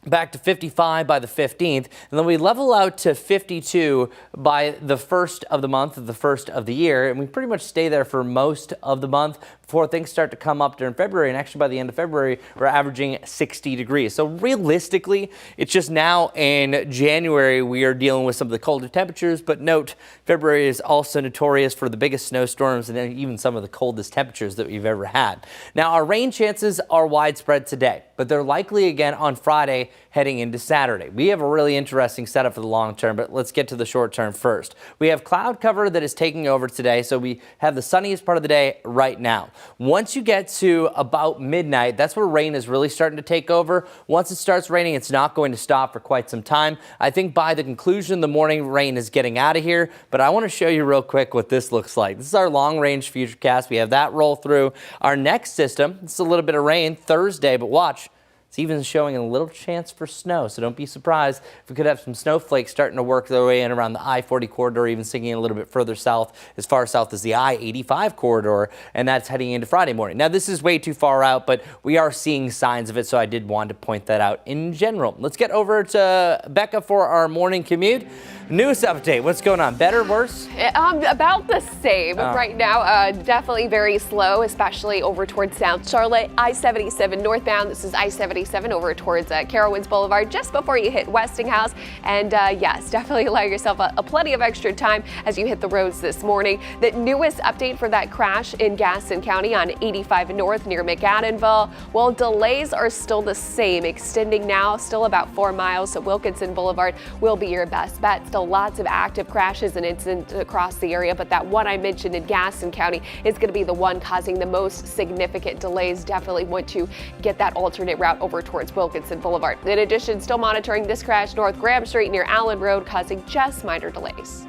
Back to 55 by the 15th, and then we level out to 52 by the first of the month, the first of the year, and we pretty much stay there for most of the month before things start to come up during February, and actually by the end of February, we're averaging 60 degrees. So realistically, it's just now in January we are dealing with some of the colder temperatures, but note, February is also notorious for the biggest snowstorms and even some of the coldest temperatures that we've ever had. Now, our rain chances are widespread today, but they're likely again on Friday heading into Saturday. We have a really interesting setup for the long term, but let's get to the short term first. We have cloud cover that is taking over today, so we have the sunniest part of the day right now. Once you get to about midnight, that's where rain is really starting to take over. Once it starts raining, it's not going to stop for quite some time. I think by the conclusion of the morning, rain is getting out of here, but I want to show you real quick what this looks like. This is our long-range futurecast. We have that roll through. Our next system, it's a little bit of rain Thursday, but watch. It's even showing a little chance for snow, so don't be surprised if we could have some snowflakes starting to work their way in around the I-40 corridor, even sinking a little bit further south, as far south as the I-85 corridor, and that's heading into Friday morning. Now, this is way too far out, but we are seeing signs of it, so I did want to point that out in general. Let's get over to Becca for our morning commute. News update. What's going on? Better, worse? About the same right now. Definitely very slow, especially over towards South Charlotte. I-77 northbound. This is I-77 over towards Carowinds Boulevard, just before you hit Westinghouse. And yes, definitely allow yourself a plenty of extra time as you hit the roads this morning. The newest update for that crash in Gaston County on 85 North near McAdenville. Well, delays are still the same, extending now still about 4 miles. So Wilkinson Boulevard will be your best bet. Still lots of active crashes and incidents across the area, but that one I mentioned in Gaston County is going to be the one causing the most significant delays. Definitely want to get that alternate route over towards Wilkinson Boulevard. In addition, still monitoring this crash North Graham Street near Allen Road, causing just minor delays.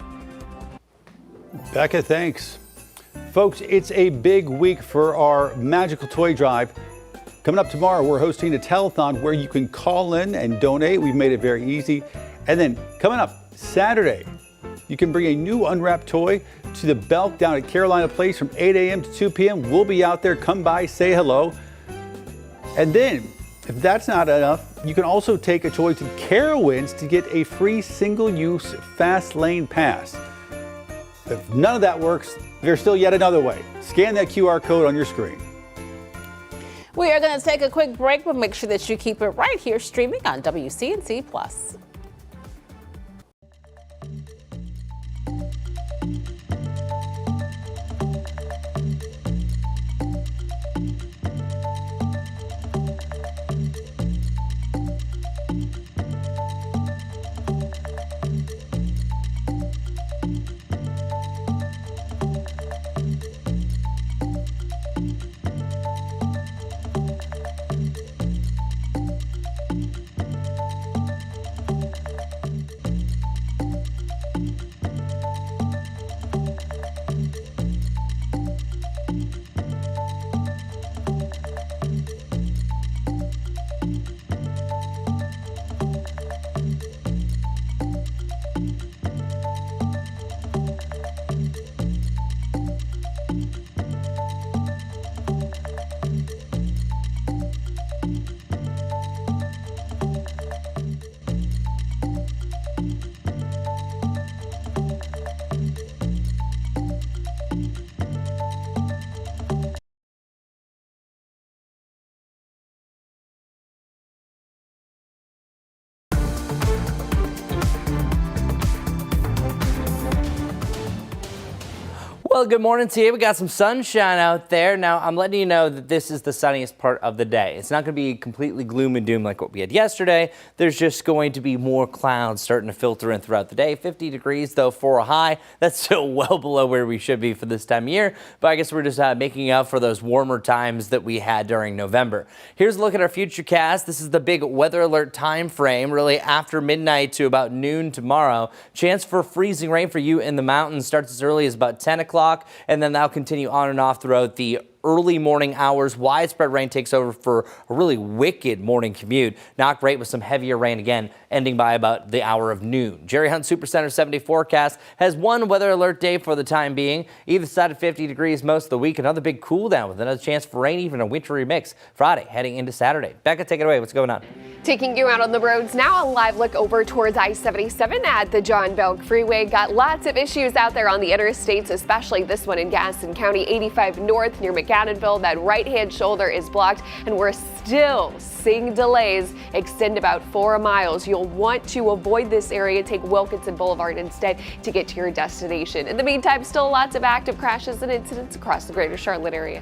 Becca, thanks. Folks, it's a big week for our Magical Toy Drive. Coming up tomorrow, we're hosting a telethon where you can call in and donate. We've made it very easy. And then coming up Saturday, you can bring a new unwrapped toy to the Belk down at Carolina Place from 8 a.m. to 2 p.m. We'll be out there. Come by, say hello. And then, if that's not enough, you can also take a toy to Carowinds to get a free single-use fast lane pass. If none of that works, there's still yet another way. Scan that QR code on your screen. We are going to take a quick break, but make sure that you keep it right here streaming on WCNC Plus. Well, good morning to you. We got some sunshine out there. Now, I'm letting you know that this is the sunniest part of the day. It's not going to be completely gloom and doom like what we had yesterday. There's just going to be more clouds starting to filter in throughout the day. 50 degrees, though, for a high. That's still well below where we should be for this time of year. But I guess we're just making up for those warmer times that we had during November. Here's a look at our futurecast. This is the big weather alert time frame, really after midnight to about noon tomorrow. Chance for freezing rain for you in the mountains starts as early as about 10 o'clock. And then that'll continue on and off throughout the early morning hours. Widespread rain takes over for a really wicked morning commute. Not great with some heavier rain again, ending by about the hour of noon. Jerry Hunt Supercenter 70 forecast has one weather alert day for the time being. Either side of 50 degrees most of the week. Another big cool down with another chance for rain, even a wintry mix Friday heading into Saturday. Becca, take it away. What's going on? Taking you out on the roads now, a live look over towards I-77 at the John Belk Freeway. Got lots of issues out there on the interstates, especially this one in Gaston County, 85 north near McAdamville. That right-hand shoulder is blocked, and we're still seeing delays extend about 4 miles. You'll want to avoid this area. Take Wilkinson Boulevard instead to get to your destination. In the meantime, still lots of active crashes and incidents across the greater Charlotte area.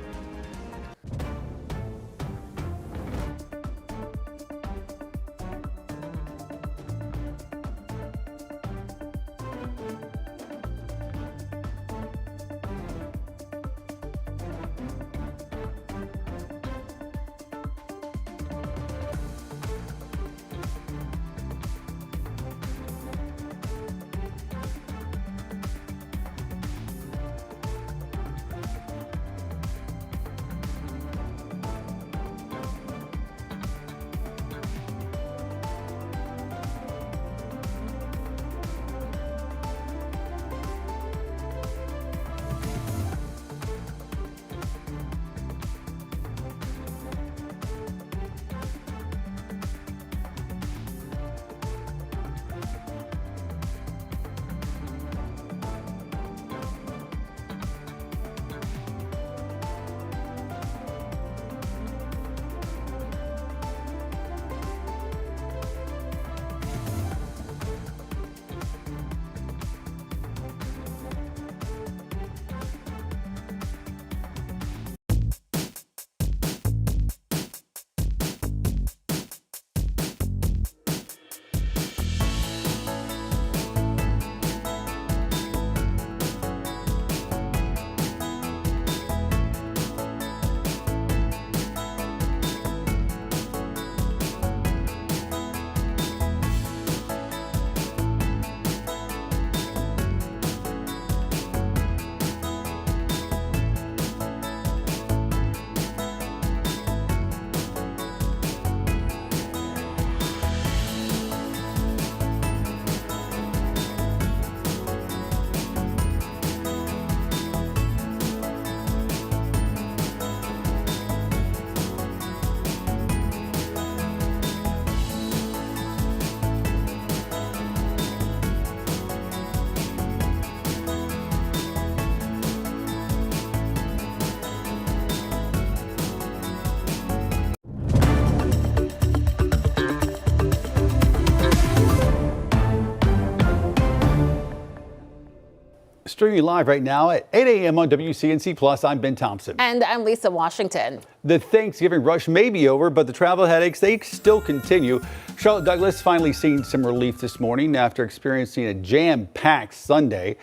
Streaming live right now at 8 a.m. on WCNC Plus. I'm Ben Thompson. And I'm Lisa Washington. The Thanksgiving rush may be over, but the travel headaches, they still continue. Charlotte Douglas finally seen some relief this morning after experiencing a jam-packed Sunday.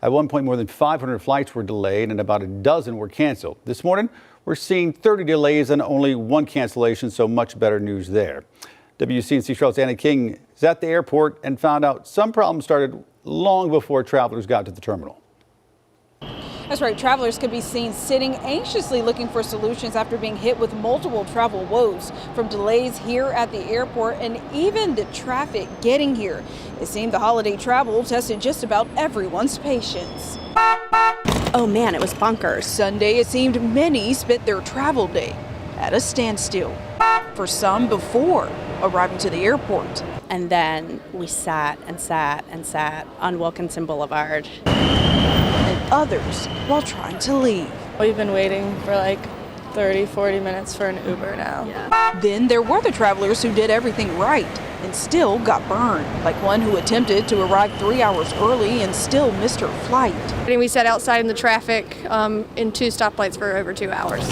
At one point, more than 500 flights were delayed and about a dozen were canceled. This morning, we're seeing 30 delays and only one cancellation, so much better news there. WCNC Charlotte's Anna King is at the airport and found out some problems started long before travelers got to the terminal. That's right. Travelers could be seen sitting anxiously looking for solutions after being hit with multiple travel woes, from delays here at the airport and even the traffic getting here. It seemed the holiday travel tested just about everyone's patience. Oh man, it was bonkers. Sunday, it seemed many spent their travel day at a standstill. For some, before arriving to the airport. And then we sat and sat and sat on Wilkinson Boulevard. And others while trying to leave. We've been waiting for like 30, 40 minutes for an Uber now. Yeah. Then there were the travelers who did everything right and still got burned, like one who attempted to arrive 3 hours early and still missed her flight. And we sat outside in the traffic in 2 stoplights for over 2 hours.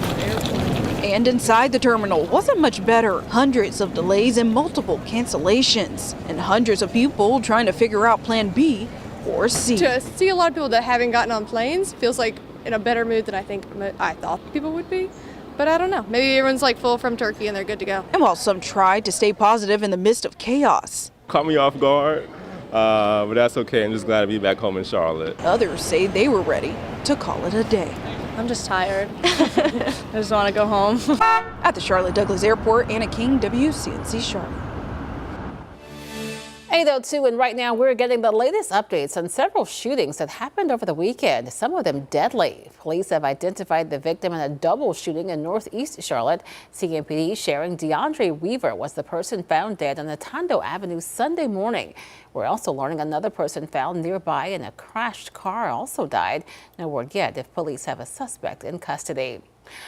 And inside the terminal wasn't much better. Hundreds of delays and multiple cancellations, and hundreds of people trying to figure out plan B or C. To see a lot of people that haven't gotten on planes feels like in a better mood than I thought people would be. But I don't know. Maybe everyone's like full from Turkey and they're good to go. And while some tried to stay positive in the midst of chaos, Caught me off guard, but that's okay. I'm just glad to be back home in Charlotte. others say they were ready to call it a day. I'm just tired. I just want to go home. At the Charlotte Douglas Airport, Anna King, WCNC Charlotte. 8:02, and right now we're getting the latest updates on several shootings that happened over the weekend, some of them deadly. Police have identified the victim in a double shooting in northeast Charlotte. CMPD sharing DeAndre Weaver was the person found dead on Atondo Avenue Sunday morning. We're also learning another person found nearby in a crashed car also died. No word yet if police have a suspect in custody.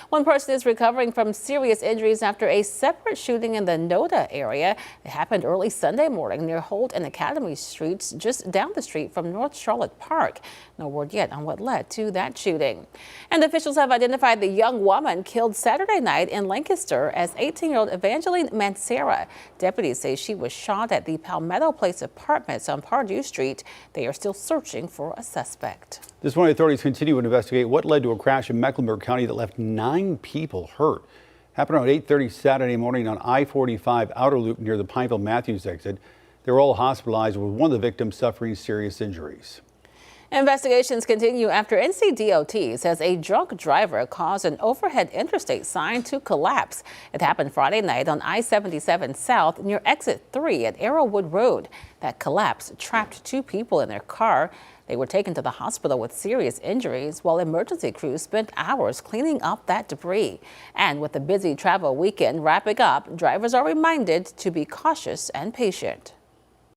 One person is recovering from serious injuries after a separate shooting in the Noda area. It happened early Sunday morning near Holt and Academy Streets, just down the street from North Charlotte Park. No word yet on what led to that shooting. And officials have identified the young woman killed Saturday night in Lancaster as 18-year-old Evangeline Mancera. Deputies say she was shot at the Palmetto Place Apartments on Pardue Street. They are still searching for a suspect. This morning, authorities continue to investigate what led to a crash in Mecklenburg County that left 9 people hurt. Happened around 8:30 Saturday morning on I-45 outer loop near the Pineville-Matthews exit. They were all hospitalized, with one of the victims suffering serious injuries. Investigations continue after NCDOT says a drunk driver caused an overhead interstate sign to collapse. It happened Friday night on I-77 South near exit 3 at Arrowwood Road. That collapse trapped 2 people in their car. They were taken to the hospital with serious injuries while emergency crews spent hours cleaning up that debris. And with the busy travel weekend wrapping up, drivers are reminded to be cautious and patient.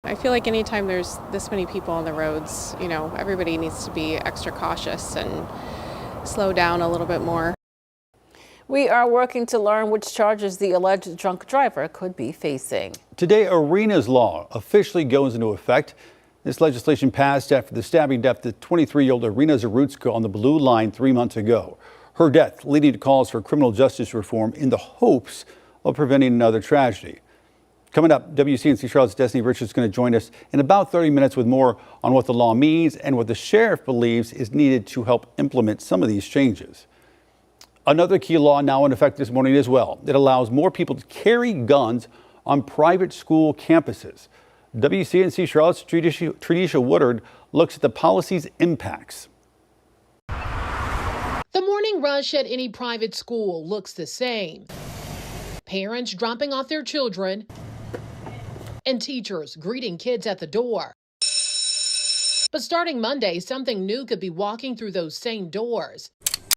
I feel like anytime there's this many people on the roads, everybody needs to be extra cautious and slow down a little bit more. We are working to learn which charges the alleged drunk driver could be facing. Today, Arena's law officially goes into effect. This legislation passed after the stabbing death of 23-year-old Arena Zarutska on the Blue Line 3 months ago. Her death leading to calls for criminal justice reform in the hopes of preventing another tragedy. Coming up, WCNC Charlotte's Destiny Richards is going to join us in about 30 minutes with more on what the law means and what the sheriff believes is needed to help implement some of these changes. Another key law now in effect this morning as well. It allows more people to carry guns on private school campuses. WCNC Charlotte's Tradisha Woodard looks at the policy's impacts. The morning rush at any private school looks the same. Parents dropping off their children and teachers greeting kids at the door. But starting Monday, something new could be walking through those same doors.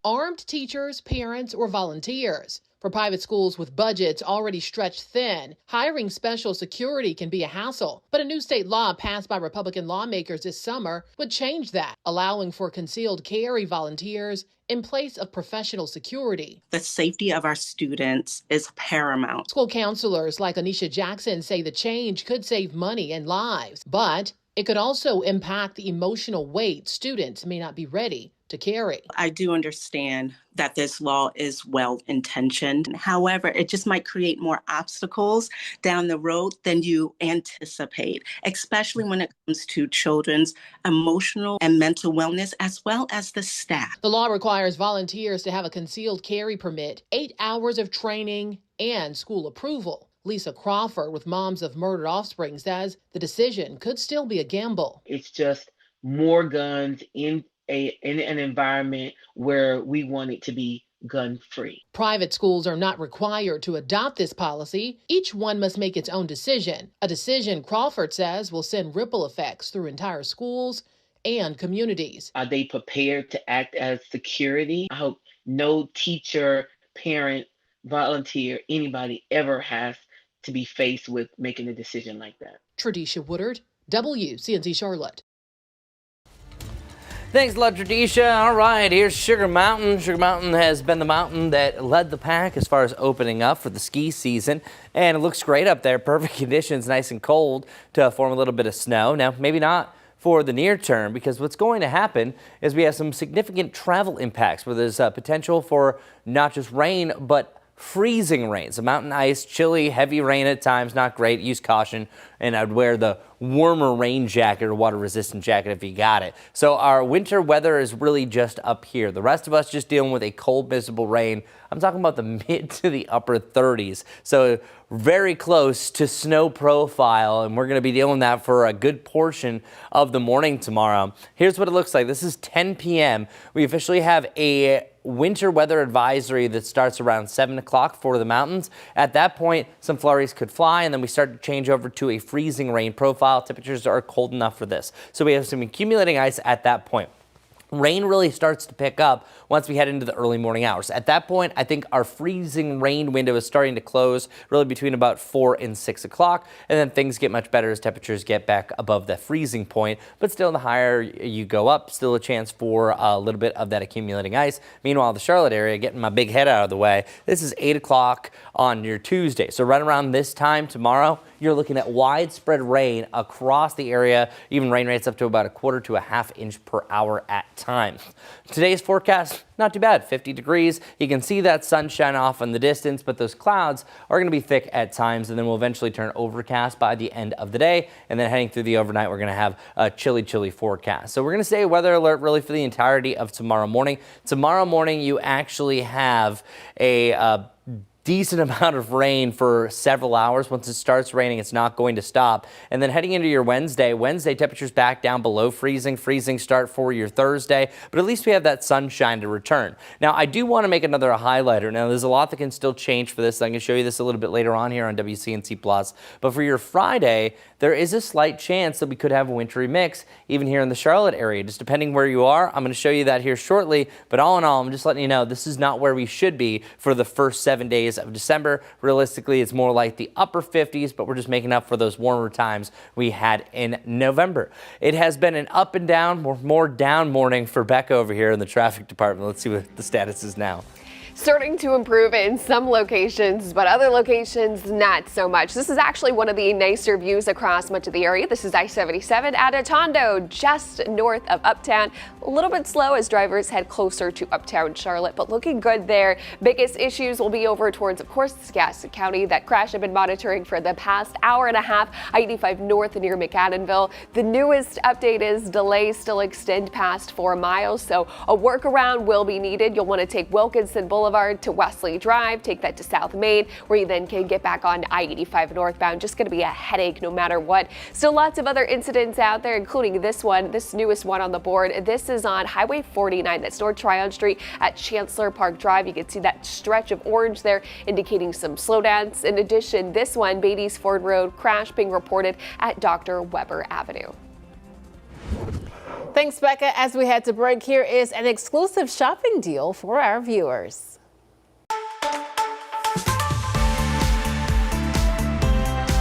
Armed teachers, parents, or volunteers. For private schools with budgets already stretched thin, hiring special security can be a hassle. But a new state law passed by Republican lawmakers this summer would change that, allowing for concealed carry volunteers in place of professional security. The safety of our students is paramount. School counselors like Anisha Jackson say the change could save money and lives, but it could also impact the emotional weight students may not be ready to carry. I do understand that this law is well-intentioned. However, it just might create more obstacles down the road than you anticipate, especially when it comes to children's emotional and mental wellness, as well as the staff. The law requires volunteers to have a concealed carry permit, 8 hours of training, and school approval. Lisa Crawford with Moms of Murdered Offspring says the decision could still be a gamble. It's just more guns in an environment where we want it to be gun-free. Private schools are not required to adopt this policy. Each one must make its own decision. A decision Crawford says will send ripple effects through entire schools and communities. Are they prepared to act as security? I hope no teacher, parent, volunteer, anybody ever has to be faced with making a decision like that. Tradisha Woodard, WCNC Charlotte. Thanks, Ladradisha. All right, here's Sugar Mountain. Sugar Mountain has been the mountain that led the pack as far as opening up for the ski season. And it looks great up there. Perfect conditions, nice and cold to form a little bit of snow. Now, maybe not for the near term, because what's going to happen is we have some significant travel impacts where there's potential for not just rain, but freezing rain. So mountain ice, chilly, heavy rain at times, not great. Use caution, and I'd wear the warmer rain jacket or water resistant jacket if you got it. So our winter weather is really just up here. The rest of us just dealing with a cold, miserable rain. I'm talking about the mid to the upper 30s. So very close to snow profile, and we're going to be dealing with that for a good portion of the morning tomorrow. Here's what it looks like. This is 10 p.m. We officially have a winter weather advisory that starts around 7 o'clock for the mountains. At that point, some flurries could fly, and then we start to change over to a freezing rain profile. Temperatures are cold enough for this. So we have some accumulating ice at that point. Rain really starts to pick up once we head into the early morning hours. At that point, I think our freezing rain window is starting to close really between about 4 and 6 o'clock, and then things get much better as temperatures get back above the freezing point. But still, the higher you go up, still a chance for a little bit of that accumulating ice. Meanwhile, the Charlotte area, getting my big head out of the way, this is 8 o'clock on your Tuesday. So right around this time tomorrow, you're looking at widespread rain across the area, even rain rates up to about 1/4 to 1/2 inch per hour at times. Today's forecast, not too bad, 50 degrees. You can see that sunshine off in the distance, but those clouds are going to be thick at times, and then we'll eventually turn overcast by the end of the day. And then heading through the overnight, we're going to have a chilly, chilly forecast. So we're going to stay weather alert really for the entirety of tomorrow morning. Tomorrow morning, you actually have a decent amount of rain for several hours. Once it starts raining, it's not going to stop. And then heading into your Wednesday temperatures back down below freezing. Freezing start for your Thursday, but at least we have that sunshine to return. Now, I do want to make another highlighter. Now, there's a lot that can still change for this. I can show you this a little bit later on here on WCNC Plus. But for your Friday, there is a slight chance that we could have a wintry mix even here in the Charlotte area, just depending where you are. I'm going to show you that here shortly. But all in all, I'm just letting you know this is not where we should be for the first 7 days of December. Realistically, it's more like the upper 50s, but we're just making up for those warmer times we had in November. It has been an up and down, more down morning for Becca over here in the traffic department. Let's see what the status is now. Starting to improve in some locations, but other locations not so much. This is actually one of the nicer views across much of the area. This is I-77 at Atondo, just north of Uptown. A little bit slow as drivers head closer to Uptown Charlotte, but looking good there. Biggest issues will be over towards, of course, Gaston County. That crash I've been monitoring for the past hour and a half. I-85 north near McAdenville. The newest update is delays still extend past 4 miles, so a workaround will be needed. You'll want to take Wilkinson Boulevard to Wesley Drive, take that to South Main, where you then can get back on I-85 northbound. Just going to be a headache no matter what. Still lots of other incidents out there, including this one, this newest one on the board. This is on Highway 49. That's North Tryon Street at Chancellor Park Drive. You can see that stretch of orange there indicating some slowdowns. In addition, this one, Beatty's Ford Road crash being reported at Dr. Weber Avenue. Thanks, Becca. As we head to break, here is an exclusive shopping deal for our viewers.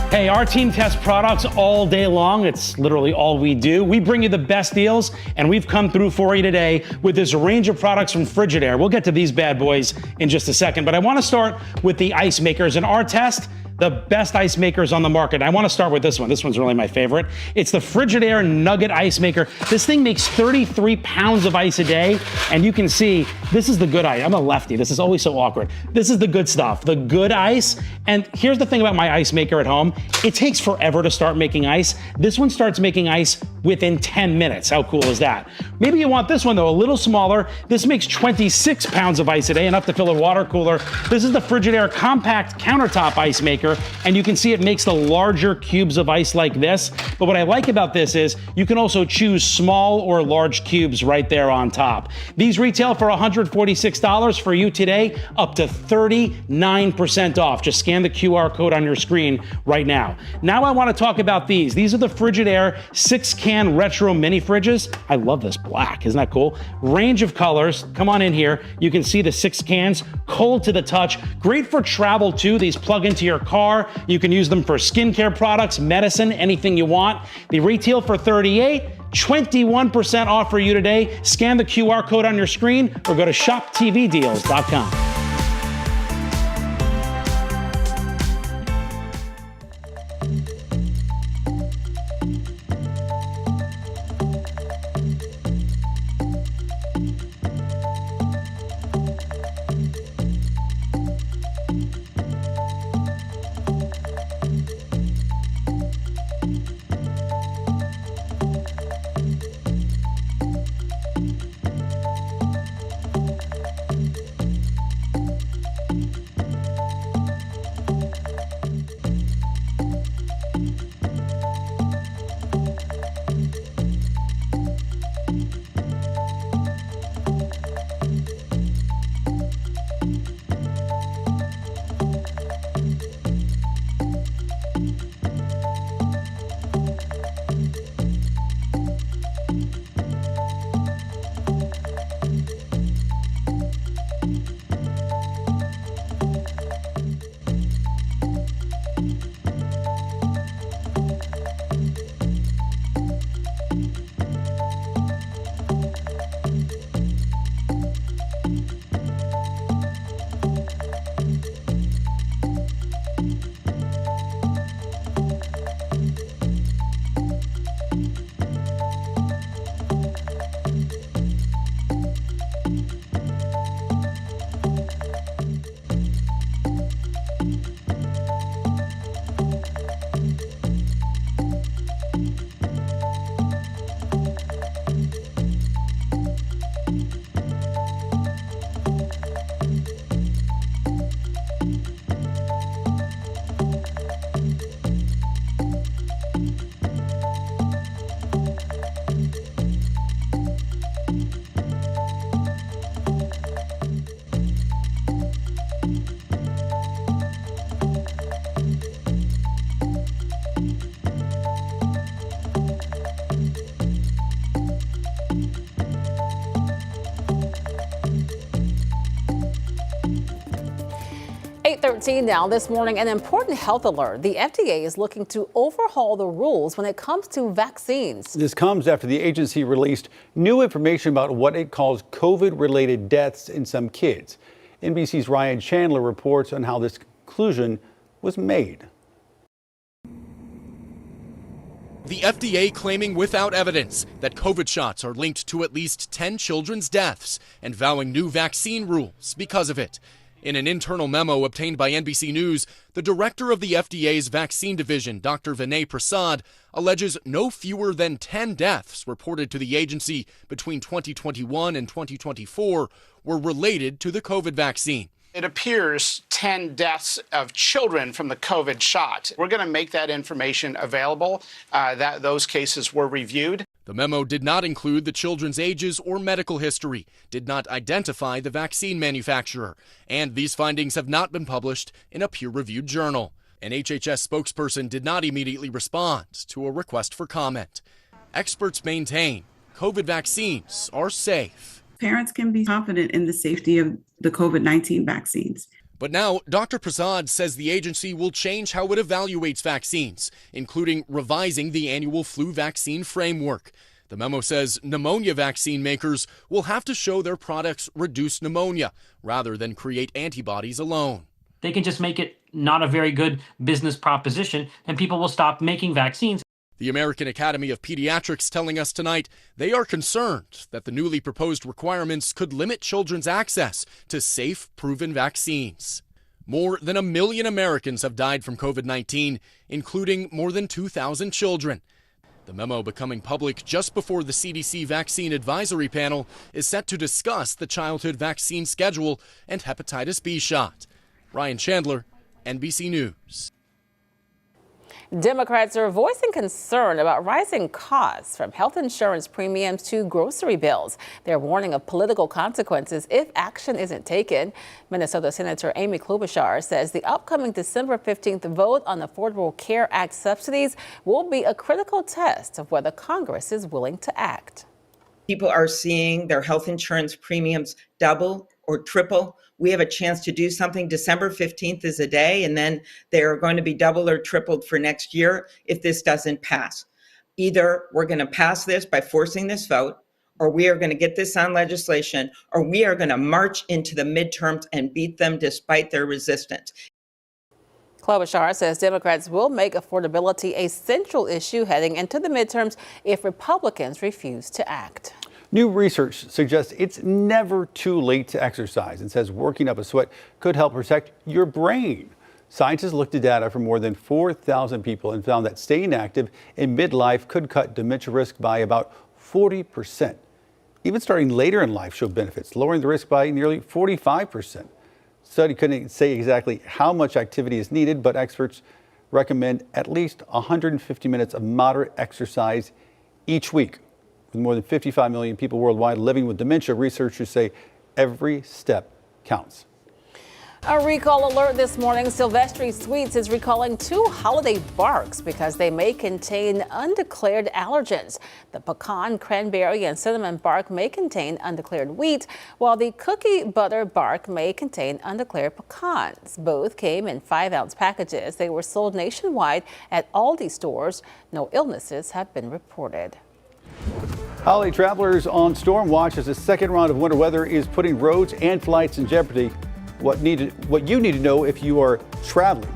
Hey, our team tests products all day long. It's literally all we do. We bring you the best deals, and we've come through for you today with this range of products from Frigidaire. We'll get to these bad boys in just a second, but I want to start with the ice makers. In our test, the best ice makers on the market. I want to start with this one. This one's really my favorite. It's the Frigidaire Nugget Ice Maker. This thing makes 33 pounds of ice a day, and you can see this is the good ice. I'm a lefty. This is always so awkward. This is the good stuff, the good ice. And here's the thing about my ice maker at home. It takes forever to start making ice. This one starts making ice within 10 minutes. How cool is that? Maybe you want this one though, a little smaller. This makes 26 pounds of ice a day, enough to fill a water cooler. This is the Frigidaire Compact Countertop Ice Maker, and you can see it makes the larger cubes of ice like this. But what I like about this is you can also choose small or large cubes right there on top. These retail for $146 for you today, up to 39% off. Just scan the QR code on your screen right now. Now I want to talk about these. These are the Frigidaire 6-can retro mini fridges. I love this black, isn't that cool? Range of colors. Come on in here. You can see the 6 cans, cold to the touch. Great for travel too. These plug into your car. You can use them for skincare products, medicine, anything you want. They retail for $38. 21% off for you today. Scan the QR code on your screen or go to shoptvdeals.com. 8:13 now this morning, an important health alert. The FDA is looking to overhaul the rules when it comes to vaccines. This comes after the agency released new information about what it calls COVID-related deaths in some kids. NBC's Ryan Chandler reports on how this conclusion was made. The FDA claiming without evidence that COVID shots are linked to at least 10 children's deaths and vowing new vaccine rules because of it. In an internal memo obtained by NBC News, the director of the FDA's vaccine division, Dr. Vinay Prasad, alleges no fewer than 10 deaths reported to the agency between 2021 and 2024 were related to the COVID vaccine. It appears 10 deaths of children from the COVID shot. We're going to make that information available. Those cases were reviewed. The memo did not include the children's ages or medical history, did not identify the vaccine manufacturer, and these findings have not been published in a peer-reviewed journal. An HHS spokesperson did not immediately respond to a request for comment. Experts maintain COVID vaccines are safe. Parents can be confident in the safety of the COVID-19 vaccines. But now, Dr. Prasad says the agency will change how it evaluates vaccines, including revising the annual flu vaccine framework. The memo says pneumonia vaccine makers will have to show their products reduce pneumonia rather than create antibodies alone. They can just make it not a very good business proposition, and people will stop making vaccines. The American Academy of Pediatrics telling us tonight they are concerned that the newly proposed requirements could limit children's access to safe, proven vaccines. More than 1 million Americans have died from COVID-19, including more than 2,000 children. The memo becoming public just before the CDC Vaccine Advisory Panel is set to discuss the childhood vaccine schedule and hepatitis B shot. Ryan Chandler, NBC News. Democrats are voicing concern about rising costs from health insurance premiums to grocery bills. They're warning of political consequences if action isn't taken. Minnesota Senator Amy Klobuchar says the upcoming December 15th vote on Affordable Care Act subsidies will be a critical test of whether Congress is willing to act. People are seeing their health insurance premiums double or triple. We have a chance to do something. December 15th is a day, and then they're going to be doubled or tripled for next year if this doesn't pass. Either we're going to pass this by forcing this vote, or we are going to get this on legislation, or we are going to march into the midterms and beat them despite their resistance. Klobuchar says Democrats will make affordability a central issue heading into the midterms if Republicans refuse to act. New research suggests it's never too late to exercise and says working up a sweat could help protect your brain. Scientists looked at data from more than 4,000 people and found that staying active in midlife could cut dementia risk by about 40%. Even starting later in life showed benefits, lowering the risk by nearly 45%. Study couldn't say exactly how much activity is needed, but experts recommend at least 150 minutes of moderate exercise each week. With more than 55 million people worldwide living with dementia, researchers say every step counts. A recall alert this morning. Silvestri Sweets is recalling 2 holiday barks because they may contain undeclared allergens. The pecan, cranberry, and cinnamon bark may contain undeclared wheat, while the cookie butter bark may contain undeclared pecans. Both came in 5-ounce packages. They were sold nationwide at Aldi stores. No illnesses have been reported. Holiday travelers on storm watch as the second round of winter weather is putting roads and flights in jeopardy. What you need to know if you are traveling.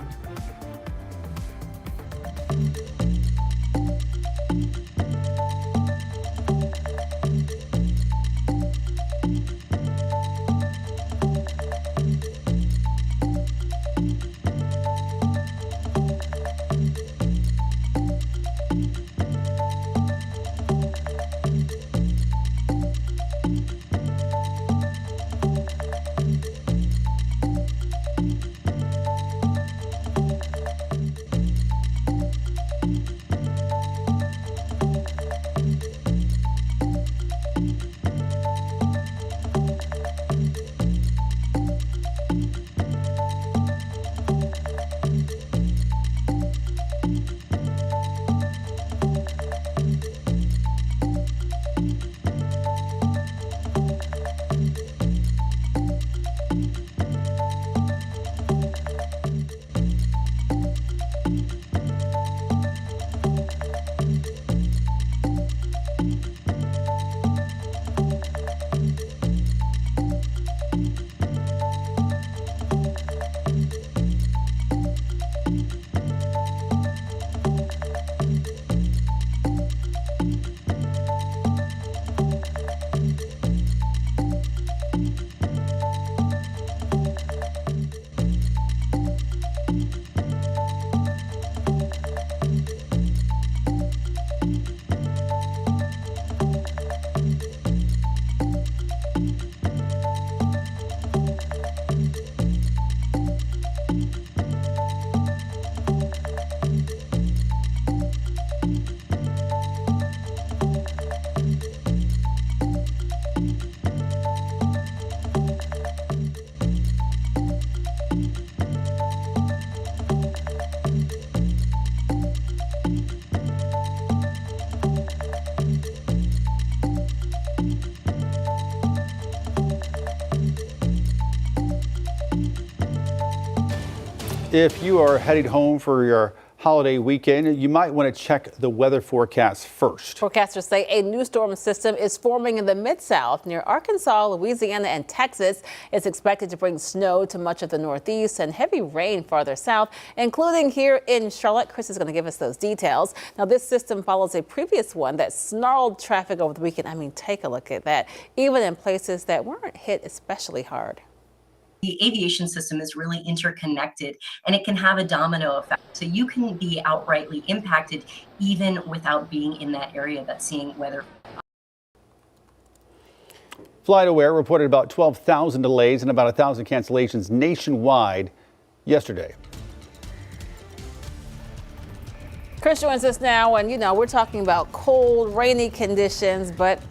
If you are heading home for your holiday weekend, you might want to check the weather forecast first. Forecasters say a new storm system is forming in the Mid-South near Arkansas, Louisiana, and Texas. It's expected to bring snow to much of the Northeast and heavy rain farther south, including here in Charlotte. Chris is going to give us those details. Now, this system follows a previous one that snarled traffic over the weekend. I mean, take a look at that, even in places that weren't hit especially hard. The aviation system is really interconnected and it can have a domino effect. So you can be outrightly impacted even without being in that area that's seeing weather. FlightAware reported about 12,000 delays and about 1,000 cancellations nationwide yesterday. Chris joins us now, and we're talking about cold, rainy conditions, but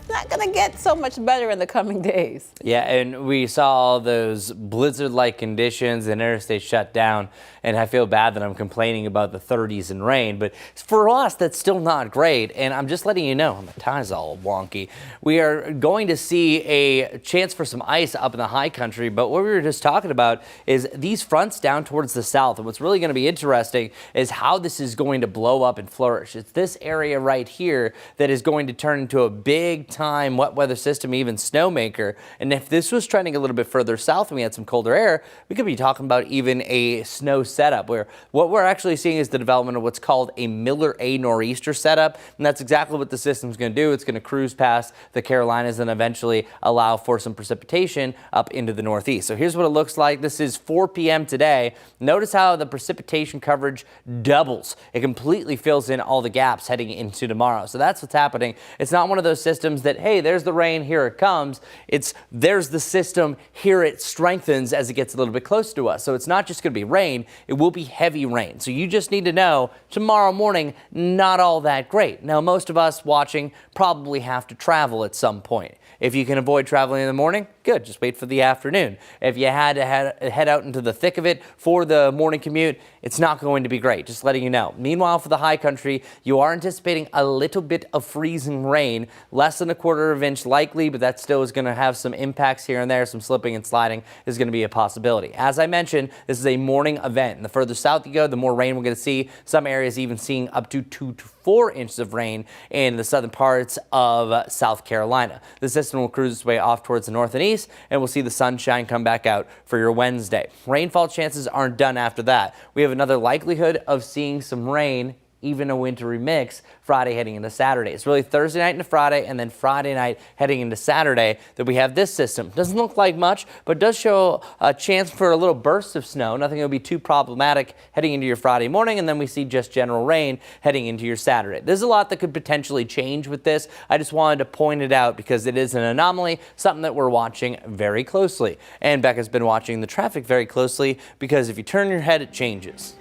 not going to get so much better in the coming days. Yeah, and we saw those blizzard-like conditions and interstate shut down, and I feel bad that I'm complaining about the 30s and rain, but for us, that's still not great, and I'm just letting you know, my tie's all wonky. We are going to see a chance for some ice up in the high country, but what we were just talking about is these fronts down towards the south, and what's really going to be interesting is how this is going to blow up and flourish. It's this area right here that is going to turn into a big-time wet weather system, even snowmaker, and if this was trending a little bit further south and we had some colder air, we could be talking about even a snow setup, where what we're actually seeing is the development of what's called a Miller A nor'easter setup, and that's exactly what the system's going to do. It's going to cruise past the Carolinas and eventually allow for some precipitation up into the northeast. So here's what it looks like. This is 4 p.m. today. Notice how the precipitation coverage doubles. It completely fills in all the gaps heading into tomorrow. So that's what's happening. It's not one of those systems that, hey, there's the rain, here it comes. It's there's the system, here it strengthens as it gets a little bit close to us. So it's not just going to be rain, it will be heavy rain. So you just need to know tomorrow morning, not all that great. Now, most of us watching probably have to travel at some point. If you can avoid traveling in the morning, good, just wait for the afternoon. If you had to head out into the thick of it for the morning commute, it's not going to be great, just letting you know. Meanwhile, for the high country, you are anticipating a little bit of freezing rain, less than a quarter of an inch likely, but that still is going to have some impacts here and there. Some slipping and sliding is going to be a possibility. As I mentioned, this is a morning event, and the further south you go, the more rain we're going to see. Some areas even seeing up to 2 to 4 inches of rain in the southern parts of South Carolina. The system will cruise its way off towards the north and east, and we'll see the sunshine come back out for your Wednesday. Rainfall chances aren't done after that. We have another likelihood of seeing some rain, even a wintry mix, Friday heading into Saturday. It's really Thursday night into Friday, and then Friday night heading into Saturday that we have this system. Doesn't look like much, but does show a chance for a little burst of snow. Nothing will be too problematic heading into your Friday morning, and then we see just general rain heading into your Saturday. There's a lot that could potentially change with this. I just wanted to point it out because it is an anomaly, something that we're watching very closely. And Becca's been watching the traffic very closely because if you turn your head, it changes.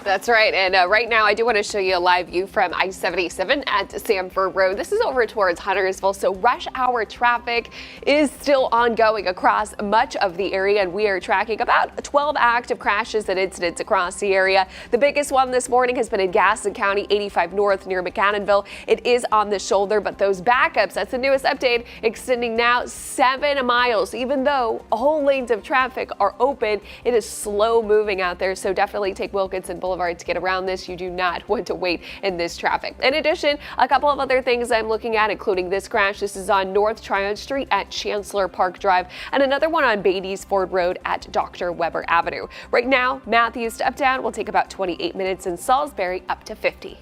That's right. And right now, I do want to show you a live view from I-77 at Sanford Road. This is over towards Huntersville, so rush hour traffic is still ongoing across much of the area, and we are tracking about 12 active crashes and incidents across the area. The biggest one this morning has been in Gaston County, 85 North near McAdamville. It is on the shoulder, but those backups, that's the newest update, extending now 7 miles. Even though all lanes of traffic are open, it is slow moving out there, so definitely take Wilkinson Boulevard to get around this. You do not want to wait in this traffic. In addition, a couple of other things I'm looking at, including this crash. This is on North Tryon Street at Chancellor Park Drive, and another one on Beatty's Ford Road at Dr. Weber Avenue. Right now, Matthews to Uptown will take about 28 minutes, and Salisbury up to 50.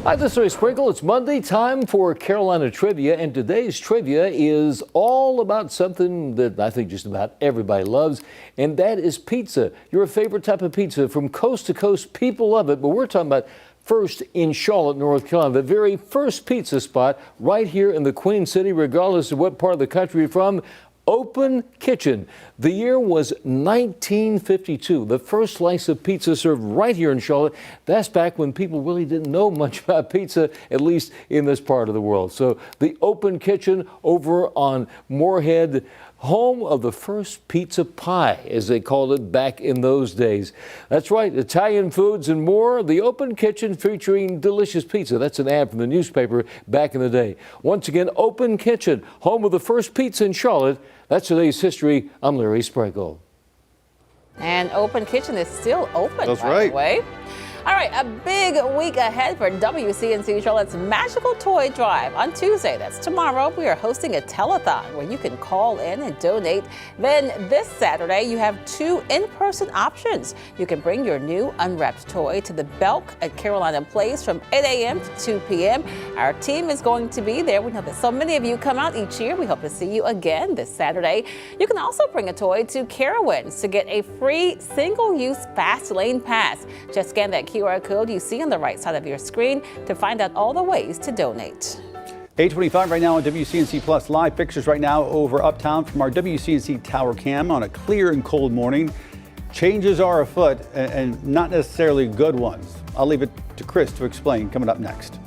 Hi, this is Ray Sprinkle. It's Monday, time for Carolina Trivia, and today's trivia is all about something that I think just about everybody loves, and that is pizza. Your favorite type of pizza from coast to coast. People love it, but we're talking about first in Charlotte, North Carolina, the very first pizza spot right here in the Queen City, regardless of what part of the country you're from. Open Kitchen. The year was 1952. The first slice of pizza served right here in Charlotte. That's back when people really didn't know much about pizza, at least in this part of the world. So the Open Kitchen over on Moorhead, home of the first pizza pie, as they called it back in those days. That's right, Italian foods and more. The Open Kitchen featuring delicious pizza. That's an ad from the newspaper back in the day. Once again, Open Kitchen, home of the first pizza in Charlotte. That's today's history. I'm Larry Sprinkle. And Open Kitchen is still open, That's by right. the way. All right, a big week ahead for WCNC Charlotte's Magical Toy Drive. On Tuesday, that's tomorrow, we are hosting a telethon where you can call in and donate. Then this Saturday, you have 2 in-person options. You can bring your new unwrapped toy to the Belk at Carolina Place from 8 a.m. to 2 p.m. Our team is going to be there. We know that so many of you come out each year. We hope to see you again this Saturday. You can also bring a toy to Carowinds to get a free single-use fast lane pass. Just scan that QR code you see on the right side of your screen to find out all the ways to donate. 8:25 right now on WCNC Plus. Live pictures right now over uptown from our WCNC Tower Cam on a clear and cold morning. Changes are afoot and not necessarily good ones. I'll leave it to Chris to explain coming up next.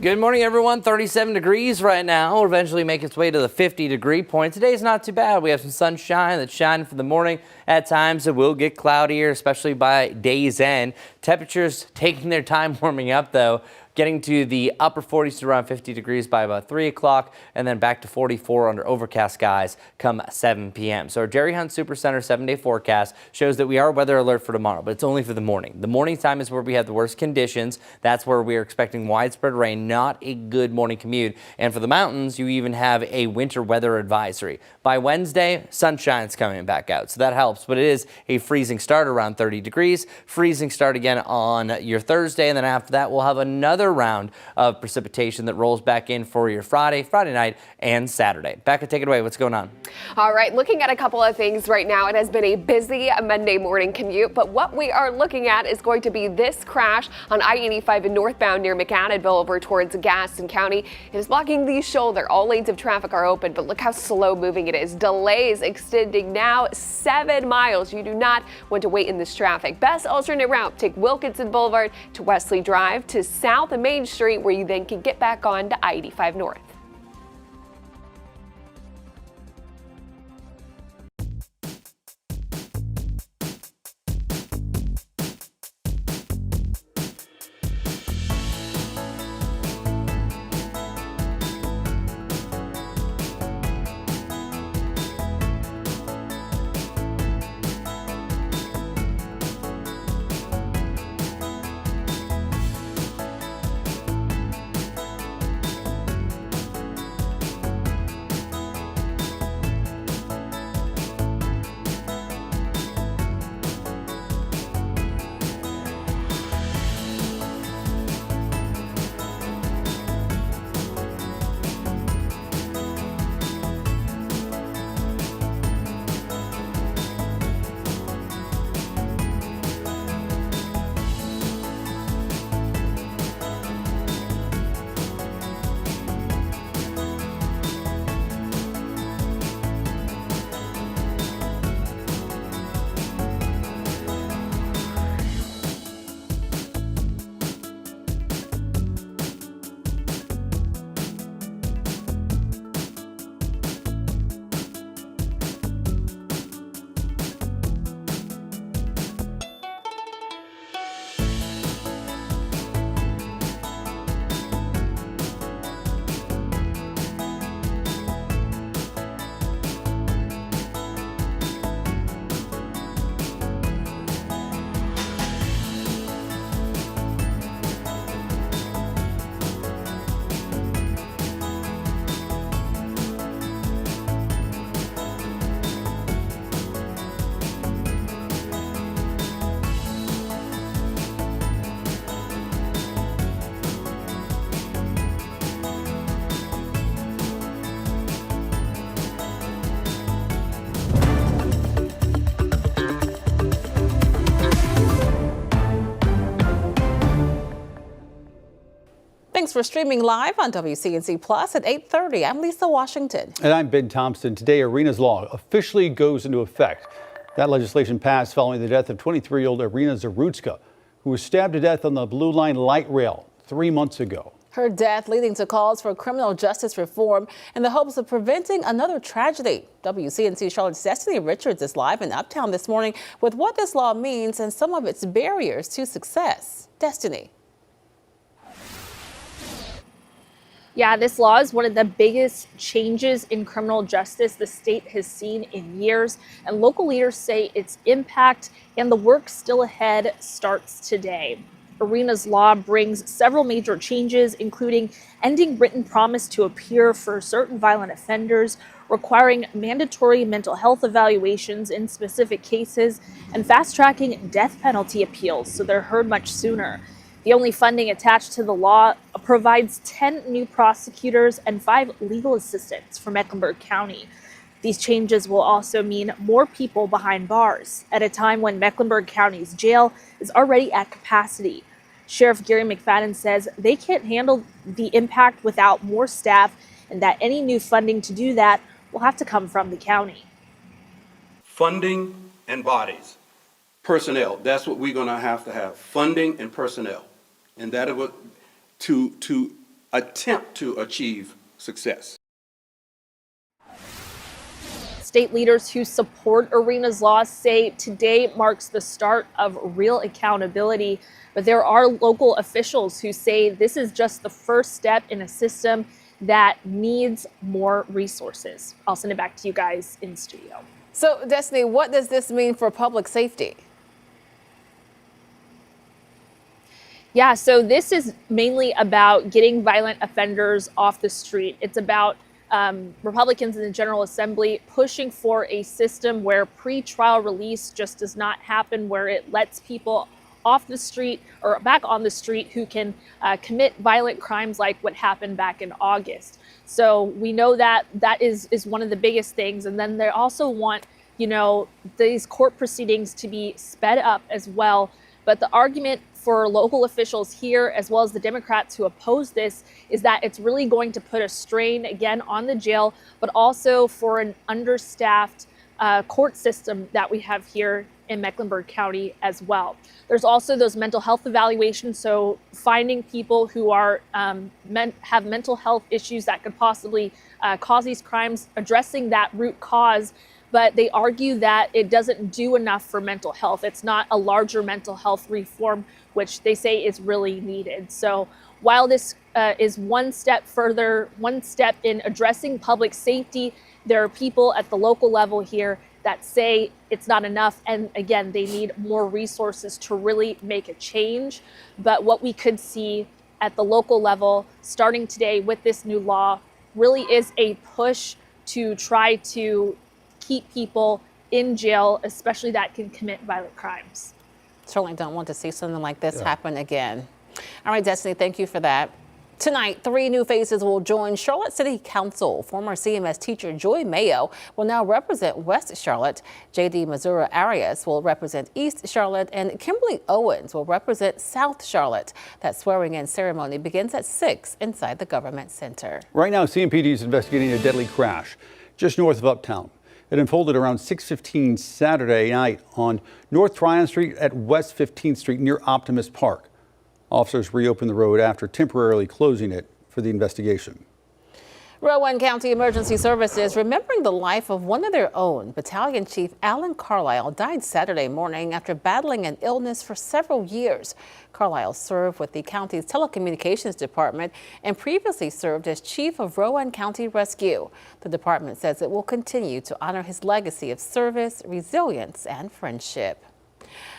Good morning, everyone. 37 degrees right now. We'll eventually make its way to the 50-degree point. Today's not too bad. We have some sunshine that's shining for the morning. At times, it will get cloudier, especially by day's end. Temperatures taking their time warming up, though, getting to the upper 40s to around 50 degrees by about 3 o'clock, and then back to 44 under overcast skies come 7 p.m. So our Jerry Hunt Supercenter 7-day forecast shows that we are weather alert for tomorrow, but it's only for the morning. The morning time is where we have the worst conditions. That's where we are expecting widespread rain, not a good morning commute. And for the mountains, you even have a winter weather advisory. By Wednesday, sunshine's coming back out, so that helps, but it is a freezing start around 30 degrees. Freezing start again on your Thursday, and then after that, we'll have another round of precipitation that rolls back in for your Friday night, and Saturday. Becca, take it away. What's going on? All right, looking at a couple of things right now. It has been a busy Monday morning commute, but what we are looking at is going to be this crash on I-85 in northbound near McAdenville over towards Gaston County. It is blocking the shoulder. All lanes of traffic are open, but look how slow moving it is. Delays extending now 7 miles. You do not want to wait in this traffic. Best alternate route, take Wilkinson Boulevard to Wesley Drive to South Main Street, where you then can get back on to I-85 North. Thanks for streaming live on WCNC Plus at 8:30. I'm Lisa Washington. And I'm Ben Thompson. Today, Arena's law officially goes into effect. That legislation passed following the death of 23-year-old Irina Zarutska, who was stabbed to death on the Blue Line light rail 3 months ago. Her death leading to calls for criminal justice reform in the hopes of preventing another tragedy. WCNC Charlotte's Destiny Richards is live in Uptown this morning with what this law means and some of its barriers to success. Destiny. Yeah, this law is one of the biggest changes in criminal justice the state has seen in years, and local leaders say its impact and the work still ahead starts today. Arena's law brings several major changes, including ending written promise to appear for certain violent offenders, requiring mandatory mental health evaluations in specific cases, and fast-tracking death penalty appeals so they're heard much sooner. The only funding attached to the law provides 10 new prosecutors and 5 legal assistants for Mecklenburg County. These changes will also mean more people behind bars at a time when Mecklenburg County's jail is already at capacity. Sheriff Gary McFadden says they can't handle the impact without more staff and that any new funding to do that will have to come from the county. Funding and bodies. Personnel, that's what we're gonna have funding and personnel. And that is to attempt to achieve success. State leaders who support Arena's law say today marks the start of real accountability, but there are local officials who say this is just the first step in a system that needs more resources. I'll send it back to you guys in studio. So, Destiny, what does this mean for public safety? Yeah, so this is mainly about getting violent offenders off the street. It's about Republicans in the General Assembly pushing for a system where pre-trial release just does not happen, where it lets people off the street or back on the street who can commit violent crimes like what happened back in August. So we know that that is one of the biggest things. And then they also want, these court proceedings to be sped up as well. But the argument for local officials here, as well as the Democrats who oppose this, is that it's really going to put a strain again on the jail, but also for an understaffed court system that we have here in Mecklenburg County as well. There's also those mental health evaluations, so finding people who are have mental health issues that could possibly cause these crimes, addressing that root cause. But they argue that it doesn't do enough for mental health. It's not a larger mental health reform, which they say is really needed. So while this is one step in addressing public safety, there are people at the local level here that say it's not enough. And again, they need more resources to really make a change. But what we could see at the local level, starting today with this new law, really is a push to try to keep people in jail, especially that can commit violent crimes. Certainly don't want to see something like this happen again. All right, Destiny, thank you for that. Tonight, 3 new faces will join Charlotte City Council. Former CMS teacher Joy Mayo will now represent West Charlotte. J.D. Missouri Arias will represent East Charlotte, and Kimberly Owens will represent South Charlotte. That swearing-in ceremony begins at 6 inside the Government Center. Right now, CMPD is investigating a deadly crash just north of Uptown. It unfolded around 6:15 Saturday night on North Tryon Street at West 15th Street near Optimist Park. Officers reopened the road after temporarily closing it for the investigation. Rowan County Emergency Services remembering the life of one of their own. Battalion Chief Alan Carlisle died Saturday morning after battling an illness for several years. Carlisle served with the county's telecommunications department and previously served as chief of Rowan County Rescue. The department says it will continue to honor his legacy of service, resilience, and friendship.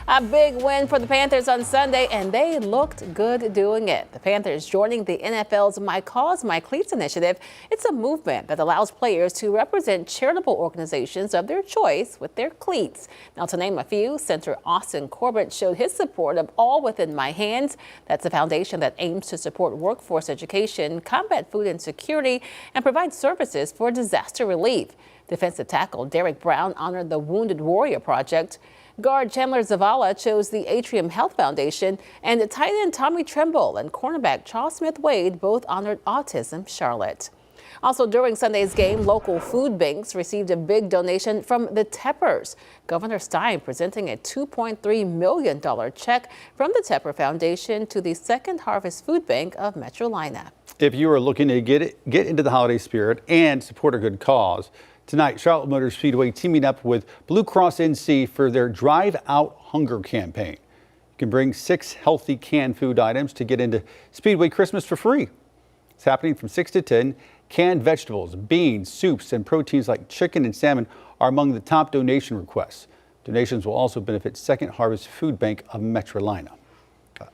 A big win for the Panthers on Sunday, and they looked good doing it. The Panthers joining the NFL's My Cause, My Cleats initiative. It's a movement that allows players to represent charitable organizations of their choice with their cleats. Now, to name a few, center Austin Corbett showed his support of All Within My Hands. That's a foundation that aims to support workforce education, combat food insecurity, and provide services for disaster relief. Defensive tackle Derek Brown honored the Wounded Warrior Project. Guard Chandler Zavala chose the Atrium Health Foundation, and tight end Tommy Tremble and cornerback Charles Smith-Wade both honored Autism Charlotte. Also during Sunday's game, local food banks received a big donation from the Teppers. Governor Stein presenting a $2.3 million check from the Tepper Foundation to the Second Harvest Food Bank of Metrolina. If you are looking to get into the holiday spirit and support a good cause, tonight, Charlotte Motor Speedway teaming up with Blue Cross NC for their Drive Out Hunger campaign. You can bring 6 healthy canned food items to get into Speedway Christmas for free. It's happening from 6 to 10. Canned vegetables, beans, soups, and proteins like chicken and salmon are among the top donation requests. Donations will also benefit Second Harvest Food Bank of Metrolina.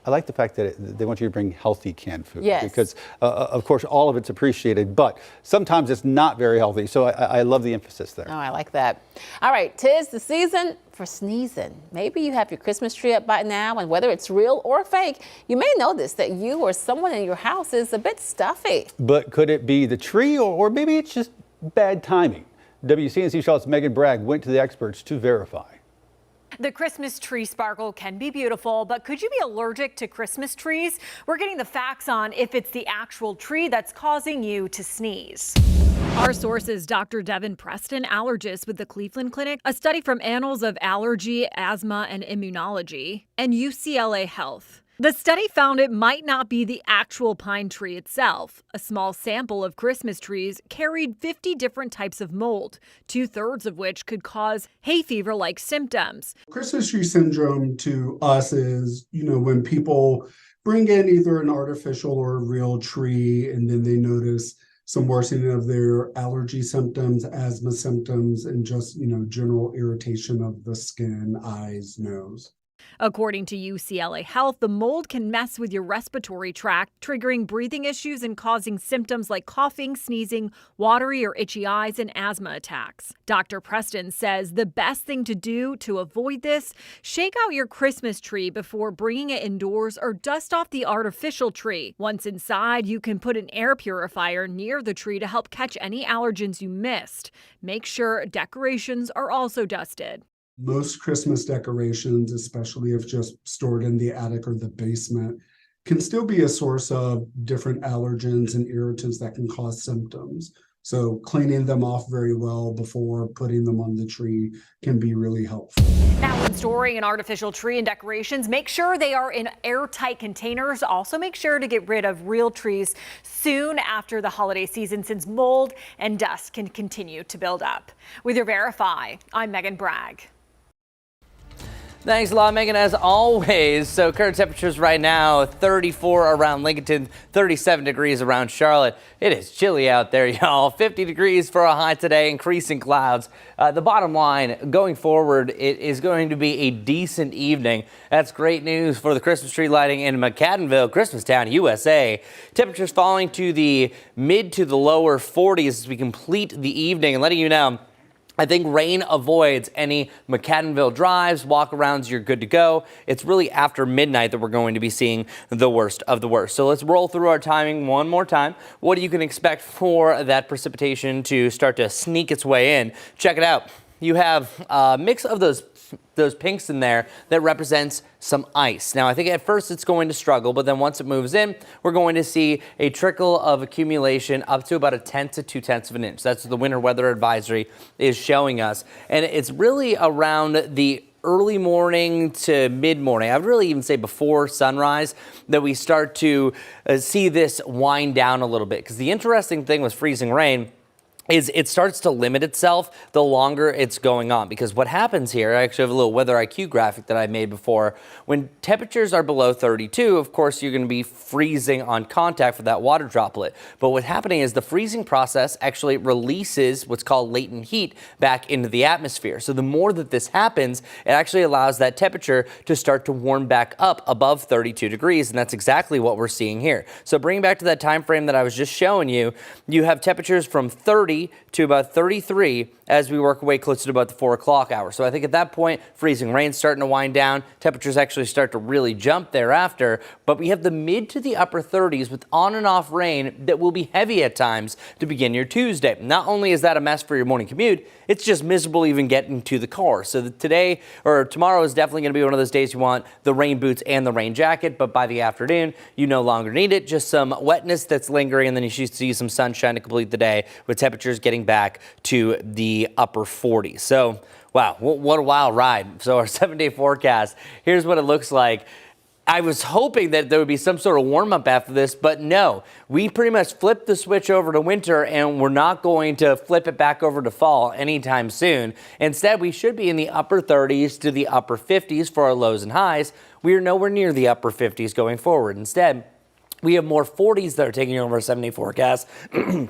I like the fact that they want you to bring healthy canned food. Yes. Because, of course, all of it's appreciated, but sometimes it's not very healthy. So I love the emphasis there. Oh, I like that. All right, 'tis the season for sneezing. Maybe you have your Christmas tree up by now, and whether it's real or fake, you may notice that you or someone in your house is a bit stuffy. But could it be the tree, or maybe it's just bad timing? WCNC Charlotte's Megan Bragg went to the experts to verify. The Christmas tree sparkle can be beautiful, but could you be allergic to Christmas trees? We're getting the facts on if it's the actual tree that's causing you to sneeze. Our source is Dr. Devin Preston, allergist with the Cleveland Clinic, a study from Annals of Allergy, Asthma, and Immunology, and UCLA Health. The study found it might not be the actual pine tree itself. A small sample of Christmas trees carried 50 different types of mold, 2/3 of which could cause hay fever-like symptoms. Christmas tree syndrome to us is, when people bring in either an artificial or a real tree, and then they notice some worsening of their allergy symptoms, asthma symptoms, and just, general irritation of the skin, eyes, nose. According to UCLA Health, the mold can mess with your respiratory tract, triggering breathing issues and causing symptoms like coughing, sneezing, watery or itchy eyes, and asthma attacks. Dr. Preston says the best thing to do to avoid this, shake out your Christmas tree before bringing it indoors or dust off the artificial tree. Once inside, you can put an air purifier near the tree to help catch any allergens you missed. Make sure decorations are also dusted. Most Christmas decorations, especially if just stored in the attic or the basement, can still be a source of different allergens and irritants that can cause symptoms. So cleaning them off very well before putting them on the tree can be really helpful. Now, when storing an artificial tree and decorations, make sure they are in airtight containers. Also, make sure to get rid of real trees soon after the holiday season, since mold and dust can continue to build up. With your Verify, I'm Megan Bragg. Thanks a lot, Megan, as always. So current temperatures right now, 34 around Lincoln, 37 degrees around Charlotte. It is chilly out there, y'all. 50 degrees for a high today, increasing clouds. The bottom line, going forward, it is going to be a decent evening. That's great news for the Christmas tree lighting in McAdenville, Christmastown, USA. Temperatures falling to the mid to the lower 40s as we complete the evening, and letting you know, I think rain avoids any McAdenville drives, walk-arounds, you're good to go. It's really after midnight that we're going to be seeing the worst of the worst. So let's roll through our timing one more time. What you can expect for that precipitation to start to sneak its way in. Check it out. You have a mix of those pinks in there that represents some ice. Now, I think at first it's going to struggle, but then once it moves in, we're going to see a trickle of accumulation up to about 1/10 to 2/10 of an inch. That's what the winter weather advisory is showing us. And it's really around the early morning to mid-morning. I would really even say before sunrise that we start to see this wind down a little bit. Because the interesting thing with freezing rain is it starts to limit itself the longer it's going on. Because what happens here, I actually have a little weather IQ graphic that I made before. When temperatures are below 32, of course, you're going to be freezing on contact for that water droplet. But what's happening is the freezing process actually releases what's called latent heat back into the atmosphere. So the more that this happens, it actually allows that temperature to start to warm back up above 32 degrees. And that's exactly what we're seeing here. So bringing back to that time frame that I was just showing you, you have temperatures from 30 to about 33 as we work away closer to about the 4 o'clock hour. So I think at that point, freezing rain's starting to wind down. Temperatures actually start to really jump thereafter. But we have the mid to the upper 30s with on and off rain that will be heavy at times to begin your Tuesday. Not only is that a mess for your morning commute, it's just miserable even getting to the car. So today or tomorrow is definitely going to be one of those days you want the rain boots and the rain jacket. But by the afternoon, you no longer need it. Just some wetness that's lingering, and then you should see some sunshine to complete the day with temperatures getting back to the upper 40s. So, wow, what a wild ride. So our 7-day forecast, here's what it looks like. I was hoping that there would be some sort of warm up after this, but no, we pretty much flipped the switch over to winter, and we're not going to flip it back over to fall anytime soon. Instead, we should be in the upper 30s to the upper 50s for our lows and highs. We are nowhere near the upper 50s going forward. Instead, we have more 40s that are taking over our 7-day forecast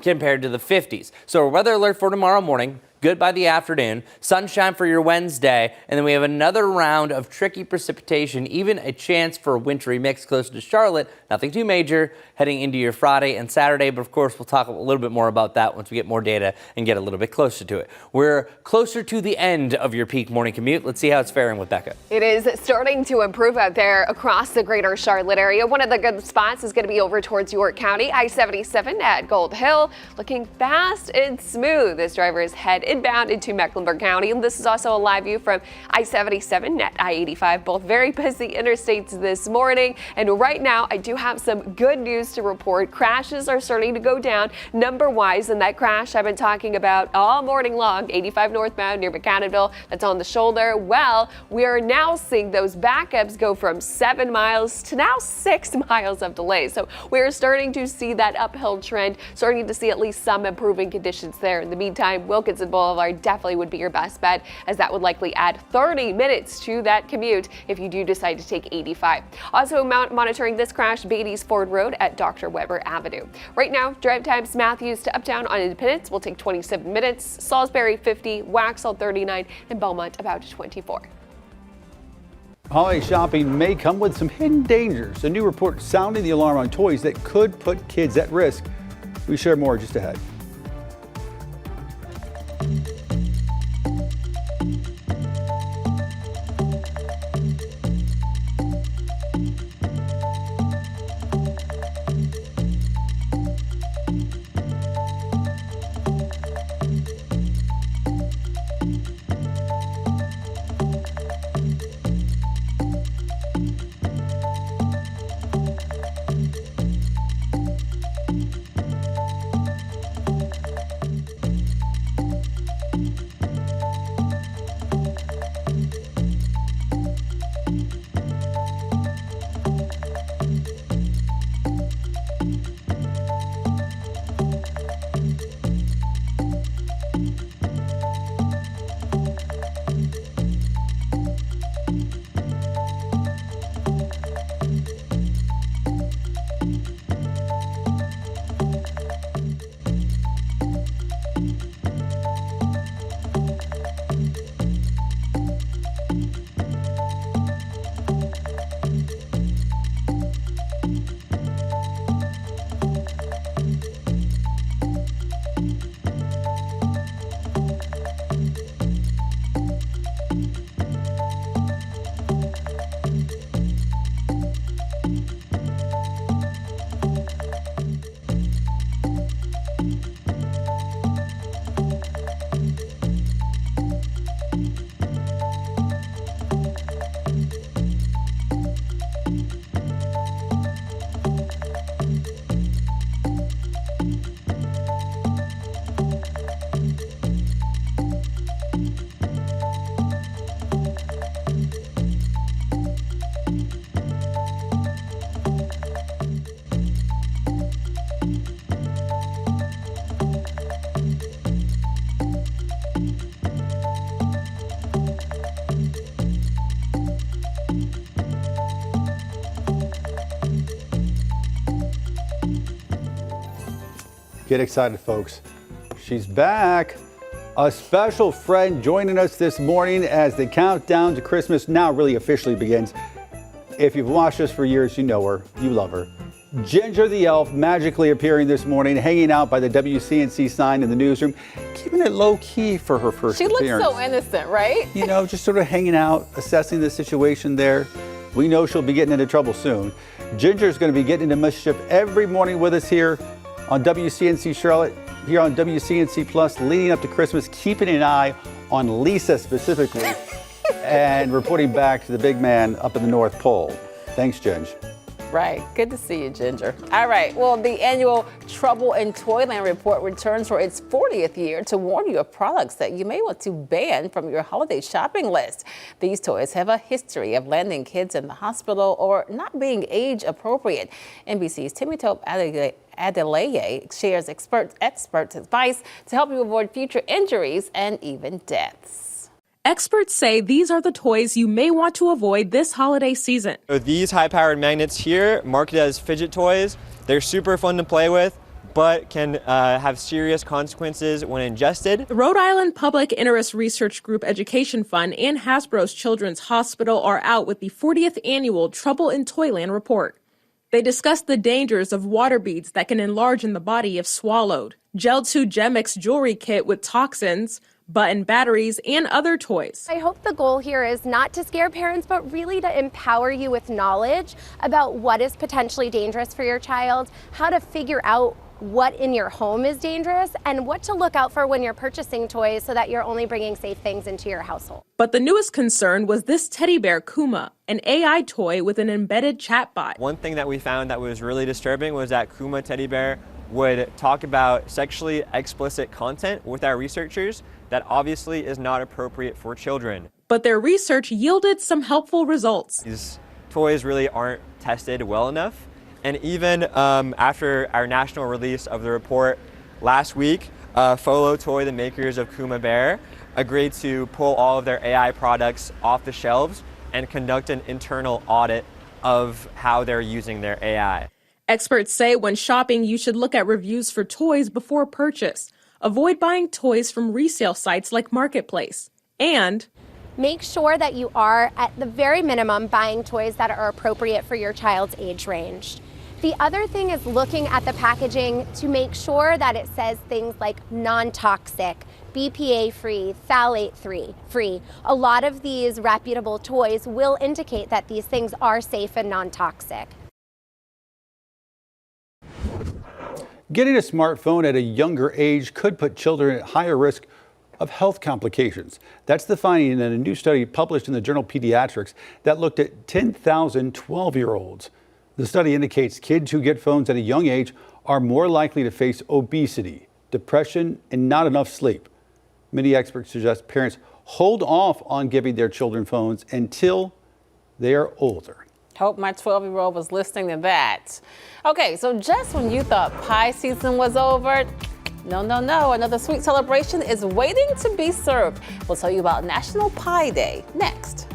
compared to the 50s. So our weather alert for tomorrow morning, good by the afternoon, sunshine for your Wednesday, and then we have another round of tricky precipitation, even a chance for a wintry mix closer to Charlotte. Nothing too major heading into your Friday and Saturday, but of course we'll talk a little bit more about that once we get more data and get a little bit closer to it. We're closer to the end of your peak morning commute. Let's see how it's faring with Becca. It is starting to improve out there across the greater Charlotte area. One of the good spots is going to be over towards York County. I-77 at Gold Hill, looking fast and smooth as drivers head inbound into Mecklenburg County. And this is also a live view from I-77 at I-85, both very busy interstates this morning. And right now, I do have some good news to report. Crashes are starting to go down number-wise, and that crash I've been talking about all morning long, 85 northbound near McAdamville, that's on the shoulder. Well, we are now seeing those backups go from 7 miles to now 6 miles of delay. So we're starting to see that uphill trend, starting to see at least some improving conditions there. In the meantime, Wilkinson Boulevard definitely would be your best bet, as that would likely add 30 minutes to that commute if you do decide to take 85. Also monitoring this crash, Beatty's Ford Road at Dr. Weber Avenue. Right now, drive times Matthews to Uptown on Independence will take 27 minutes, Salisbury 50, Waxhaw 39, and Beaumont about 24. Holiday shopping may come with some hidden dangers. A new report sounding the alarm on toys that could put kids at risk. We share more just ahead. Get excited, folks. She's back. A special friend joining us this morning as the countdown to Christmas now really officially begins. If you've watched us for years, you know her, you love her. Ginger the Elf magically appearing this morning, hanging out by the WCNC sign in the newsroom, keeping it low key for her first appearance. She looks so innocent, right? You know, just sort of hanging out, assessing the situation there. We know she'll be getting into trouble soon. Ginger's going to be getting into mischief every morning with us here on WCNC Charlotte, here on WCNC Plus, leading up to Christmas, keeping an eye on Lisa specifically, and reporting back to the big man up in the North Pole. Thanks, Ginge. Right. Good to see you, Ginger. All right. Well, the annual Trouble in Toyland report returns for its 40th year to warn you of products that you may want to ban from your holiday shopping list. These toys have a history of landing kids in the hospital or not being age appropriate. NBC's Timmy Tope Adeleye shares expert advice to help you avoid future injuries and even deaths. Experts say these are the toys you may want to avoid this holiday season. So these high-powered magnets here, marketed as fidget toys, they're super fun to play with, but can have serious consequences when ingested. The Rhode Island Public Interest Research Group Education Fund and Hasbro's Children's Hospital are out with the 40th annual Trouble in Toyland report. They discuss the dangers of water beads that can enlarge in the body if swallowed, Gel 2 Gemix jewelry kit with toxins, button batteries, and other toys. I hope the goal here is not to scare parents, but really to empower you with knowledge about what is potentially dangerous for your child, how to figure out what in your home is dangerous, and what to look out for when you're purchasing toys so that you're only bringing safe things into your household. But the newest concern was this teddy bear, Kuma, an AI toy with an embedded chatbot. One thing that we found that was really disturbing was that Kuma teddy bear would talk about sexually explicit content with our researchers that obviously is not appropriate for children. But their research yielded some helpful results. These toys really aren't tested well enough. And even after our national release of the report last week, Folo Toy, the makers of Kuma Bear, agreed to pull all of their AI products off the shelves and conduct an internal audit of how they're using their AI. Experts say when shopping, you should look at reviews for toys before purchase. Avoid buying toys from resale sites like Marketplace. And make sure that you are, at the very minimum, buying toys that are appropriate for your child's age range. The other thing is looking at the packaging to make sure that it says things like non-toxic, BPA-free, phthalate-free. A lot of these reputable toys will indicate that these things are safe and non-toxic. Getting a smartphone at a younger age could put children at higher risk of health complications. That's the finding in a new study published in the journal Pediatrics that looked at 10,000 12-year-olds. The study indicates kids who get phones at a young age are more likely to face obesity, depression, and not enough sleep. Many experts suggest parents hold off on giving their children phones until they are older. Hope my 12-year-old was listening to that. Okay, so just when you thought pie season was over, no. Another sweet celebration is waiting to be served. We'll tell you about National Pie Day next.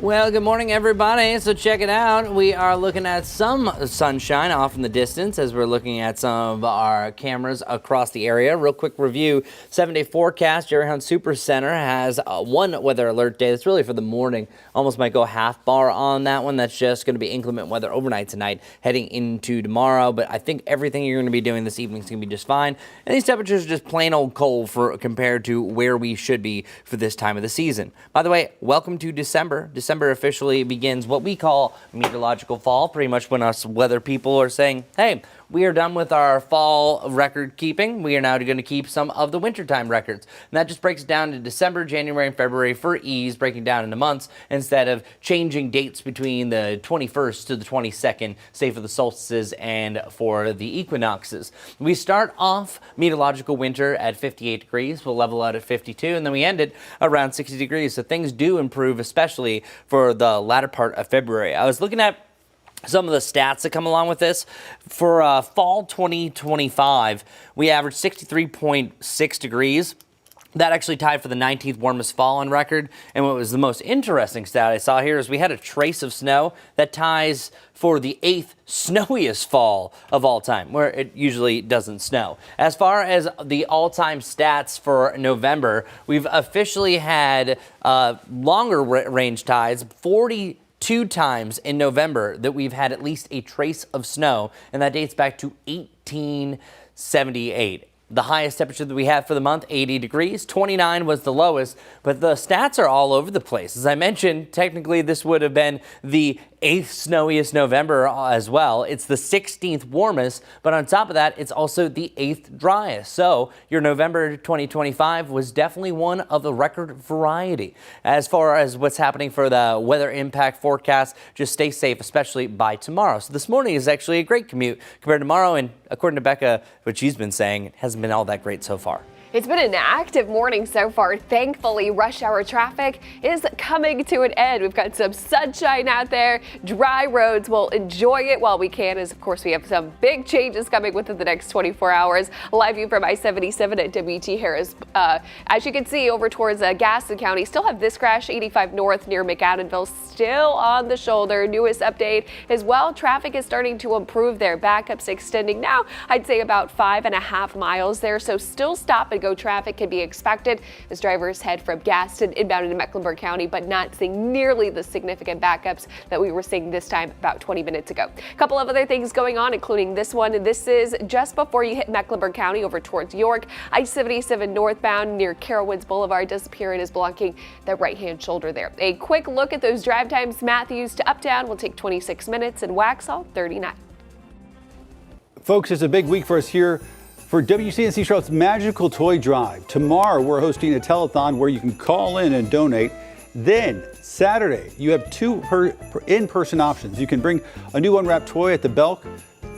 Well, good morning, everybody. So check it out. We are looking at some sunshine off in the distance as we're looking at some of our cameras across the area. Real quick review, 7-day forecast. Jerry Hunt Super Center has one weather alert day. That's really for the morning. Almost might go half bar on that one. That's just going to be inclement weather overnight tonight, heading into tomorrow. But I think everything you're going to be doing this evening is going to be just fine. And these temperatures are just plain old cold compared to where we should be for this time of the season. By the way, welcome to December. December officially begins what we call meteorological fall, pretty much when us weather people are saying, hey, we are done with our fall record keeping. We are now going to keep some of the wintertime records. And that just breaks down to December, January, and February for ease, breaking down into months instead of changing dates between the 21st to the 22nd, say for the solstices and for the equinoxes. We start off meteorological winter at 58 degrees. We'll level out at 52, and then we end it around 60 degrees. So things do improve, especially for the latter part of February. I was looking at some of the stats that come along with this. For fall 2025, we averaged 63.6 degrees. That actually tied for the 19th warmest fall on record. And what was the most interesting stat I saw here is we had a trace of snow that ties for the 8th snowiest fall of all time, where it usually doesn't snow. As far as the all-time stats for November, we've officially had longer range ties, 42 times in November that we've had at least a trace of snow, and that dates back to 1878. The highest temperature that we had for the month, 80 degrees. 29 was the lowest, but the stats are all over the place. As I mentioned, technically this would have been the 8th snowiest November as well. It's the 16th warmest, but on top of that, it's also the 8th driest. So your November 2025 was definitely one of the record variety. As far as what's happening for the weather impact forecast, just stay safe, especially by tomorrow. So this morning is actually a great commute compared to tomorrow, and according to Becca, what she's been saying, it hasn't been all that great so far. It's been an active morning so far. Thankfully, rush hour traffic is coming to an end. We've got some sunshine out there, dry roads. We'll enjoy it while we can, as of course we have some big changes coming within the next 24 hours. Live view from I-77 at W.T. Harris. As you can see over towards Gaston County, still have this crash, 85 north near McAdenville, still on the shoulder. Newest update as well. Traffic is starting to improve there. Backups extending now, I'd say about 5.5 miles there. So still stop and go traffic can be expected as drivers head from Gaston inbound into Mecklenburg County, but not seeing nearly the significant backups that we were seeing this time about 20 minutes ago. A couple of other things going on, including this one. This is just before you hit Mecklenburg County over towards York. I-77 northbound near Carowinds Boulevard does appear it is blocking the right-hand shoulder there. A quick look at those drive times. Matthews to Uptown will take 26 minutes and Waxhaw 39. Folks, it's a big week for us here for WCNC Charlotte's Magical Toy Drive. Tomorrow, we're hosting a telethon where you can call in and donate. Then, Saturday, you have two in-person options. You can bring a new unwrapped toy at the Belk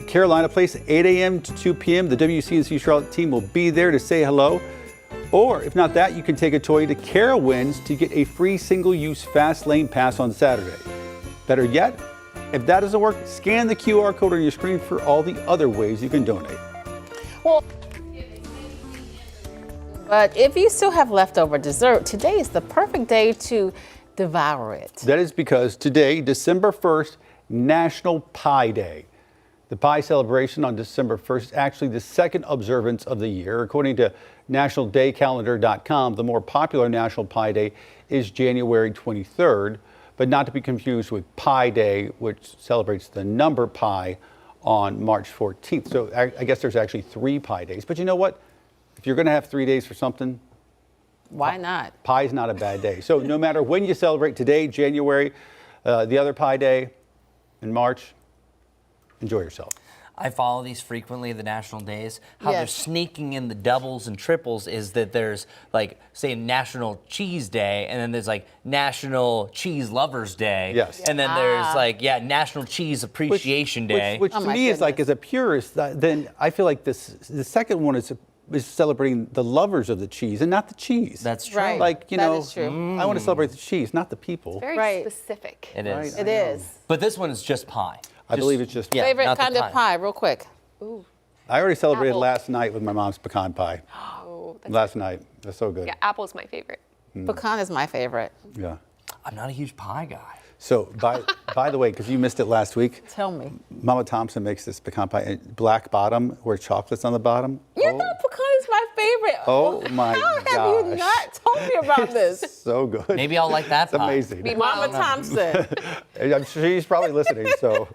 Carolina Place, 8 a.m. to 2 p.m. The WCNC Charlotte team will be there to say hello. Or, if not that, you can take a toy to Carowinds to get a free single-use fast lane pass on Saturday. Better yet, if that doesn't work, scan the QR code on your screen for all the other ways you can donate. Well, but if you still have leftover dessert, today is the perfect day to devour it. That is because today, December 1st, National Pie Day. The pie celebration on December 1st is actually the second observance of the year. According to nationaldaycalendar.com, the more popular National Pie Day is January 23rd, but not to be confused with Pi Day, which celebrates the number pi on March 14th. So I guess there's actually 3 pie days. But you know what? If you're going to have 3 days for something, why not? Pie's not a bad day. So no matter when you celebrate, today, January, the other Pie Day in March, enjoy yourself. I follow these frequently, the national days. How they're sneaking in the doubles and triples is that there's like, say, National Cheese Day, and then there's like National Cheese Lovers Day. Yes. And then there's like, National Cheese Appreciation Day. Which to me is like, as a purist, then I feel like the second one is celebrating the lovers of the cheese and not the cheese. That's true. Right. Like, you know, is true. I want to celebrate the cheese, not the people. It's very specific. It is. Right, It is. But this one is just pie. I believe it's just Favorite not the kind of pie, real quick. Ooh. I already celebrated Apple. last night with my mom's pecan pie. Oh, that's Last night. That's so good. Yeah, apple's my favorite. Pecan is my favorite. Yeah. I'm not a huge pie guy. So, by the way, because you missed it last week, Tell me. Mama Thompson makes this pecan pie, black bottom, where chocolate's on the bottom. You know pecan is my favorite. Oh my How gosh. have you not told me about this? So good. Maybe I'll like that It's pie. amazing. Mama Thompson. I'm sure she's probably listening, so.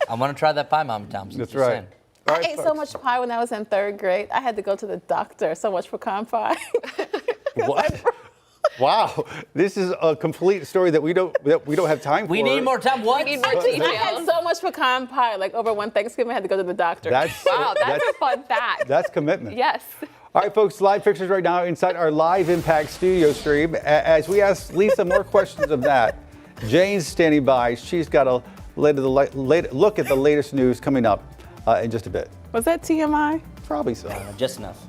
I want to try that pie, Mama Thompson. That's Just right. saying. All I right, ate so folks. much pie when I was in 3rd grade. I had to go to the doctor. So much pecan pie. What? Wow, this is a complete story that we don't have time for. We need more time. What? We need more I details. had so much pecan pie. Like over one Thanksgiving, I had to go to the doctor. Wow, that's a fun fact. That's commitment. Yes. All right, folks, live pictures right now inside our live Impact studio stream. As we ask Lisa more questions of that, Jane's standing by. She's got a look at the latest news coming up in just a bit. Was that TMI? Probably so. Just enough.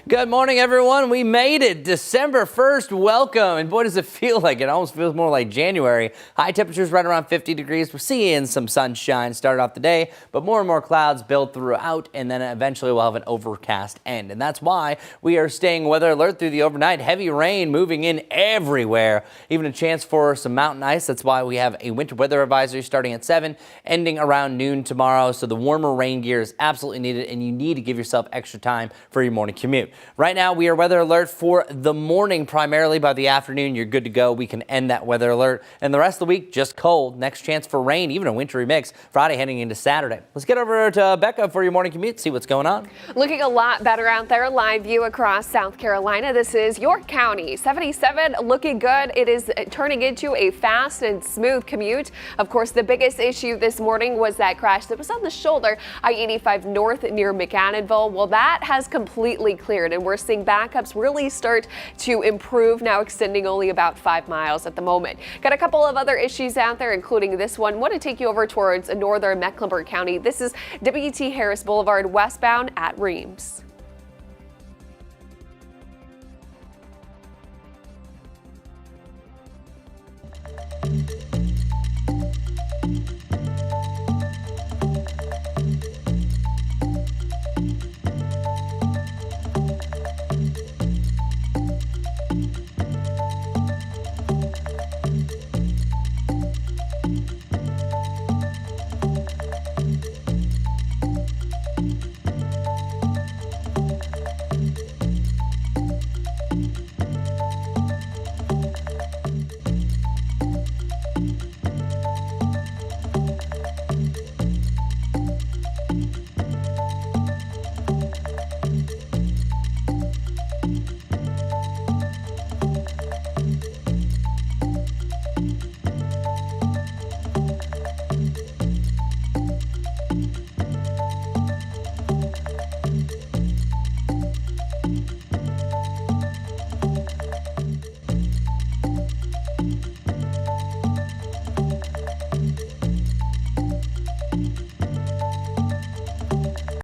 Good morning, everyone. We made it. December 1st. Welcome. And boy, does it feel like it. Almost feels more like January. High temperatures right around 50 degrees. We're seeing some sunshine start off the day, but more and more clouds build throughout, and then eventually we'll have an overcast end. And that's why we are staying weather alert through the overnight. Heavy rain moving in everywhere. Even a chance for some mountain ice. That's why we have a winter weather advisory starting at 7, ending around noon tomorrow. So the warmer rain gear is absolutely needed, and you need to give yourself extra time for your morning commute. Right now, we are weather alert for the morning primarily. By the afternoon, you're good to go. We can end that weather alert. And the rest of the week, just cold. Next chance for rain, even a wintry mix. Friday heading into Saturday. Let's get over to Becca for your morning commute, see what's going on. Looking a lot better out there. Live view across South Carolina. This is York County. 77 looking good. It is turning into a fast and smooth commute. Of course, the biggest issue this morning was that crash that was on the shoulder, I-85 north near McAdamville. Well, that has completely cleared, and we're seeing backups really start to improve now, extending only about 5 miles at the moment. Got a couple of other issues out there, including this one. Want to take you over towards northern Mecklenburg County. This is W.T. Harris Boulevard westbound at Reams.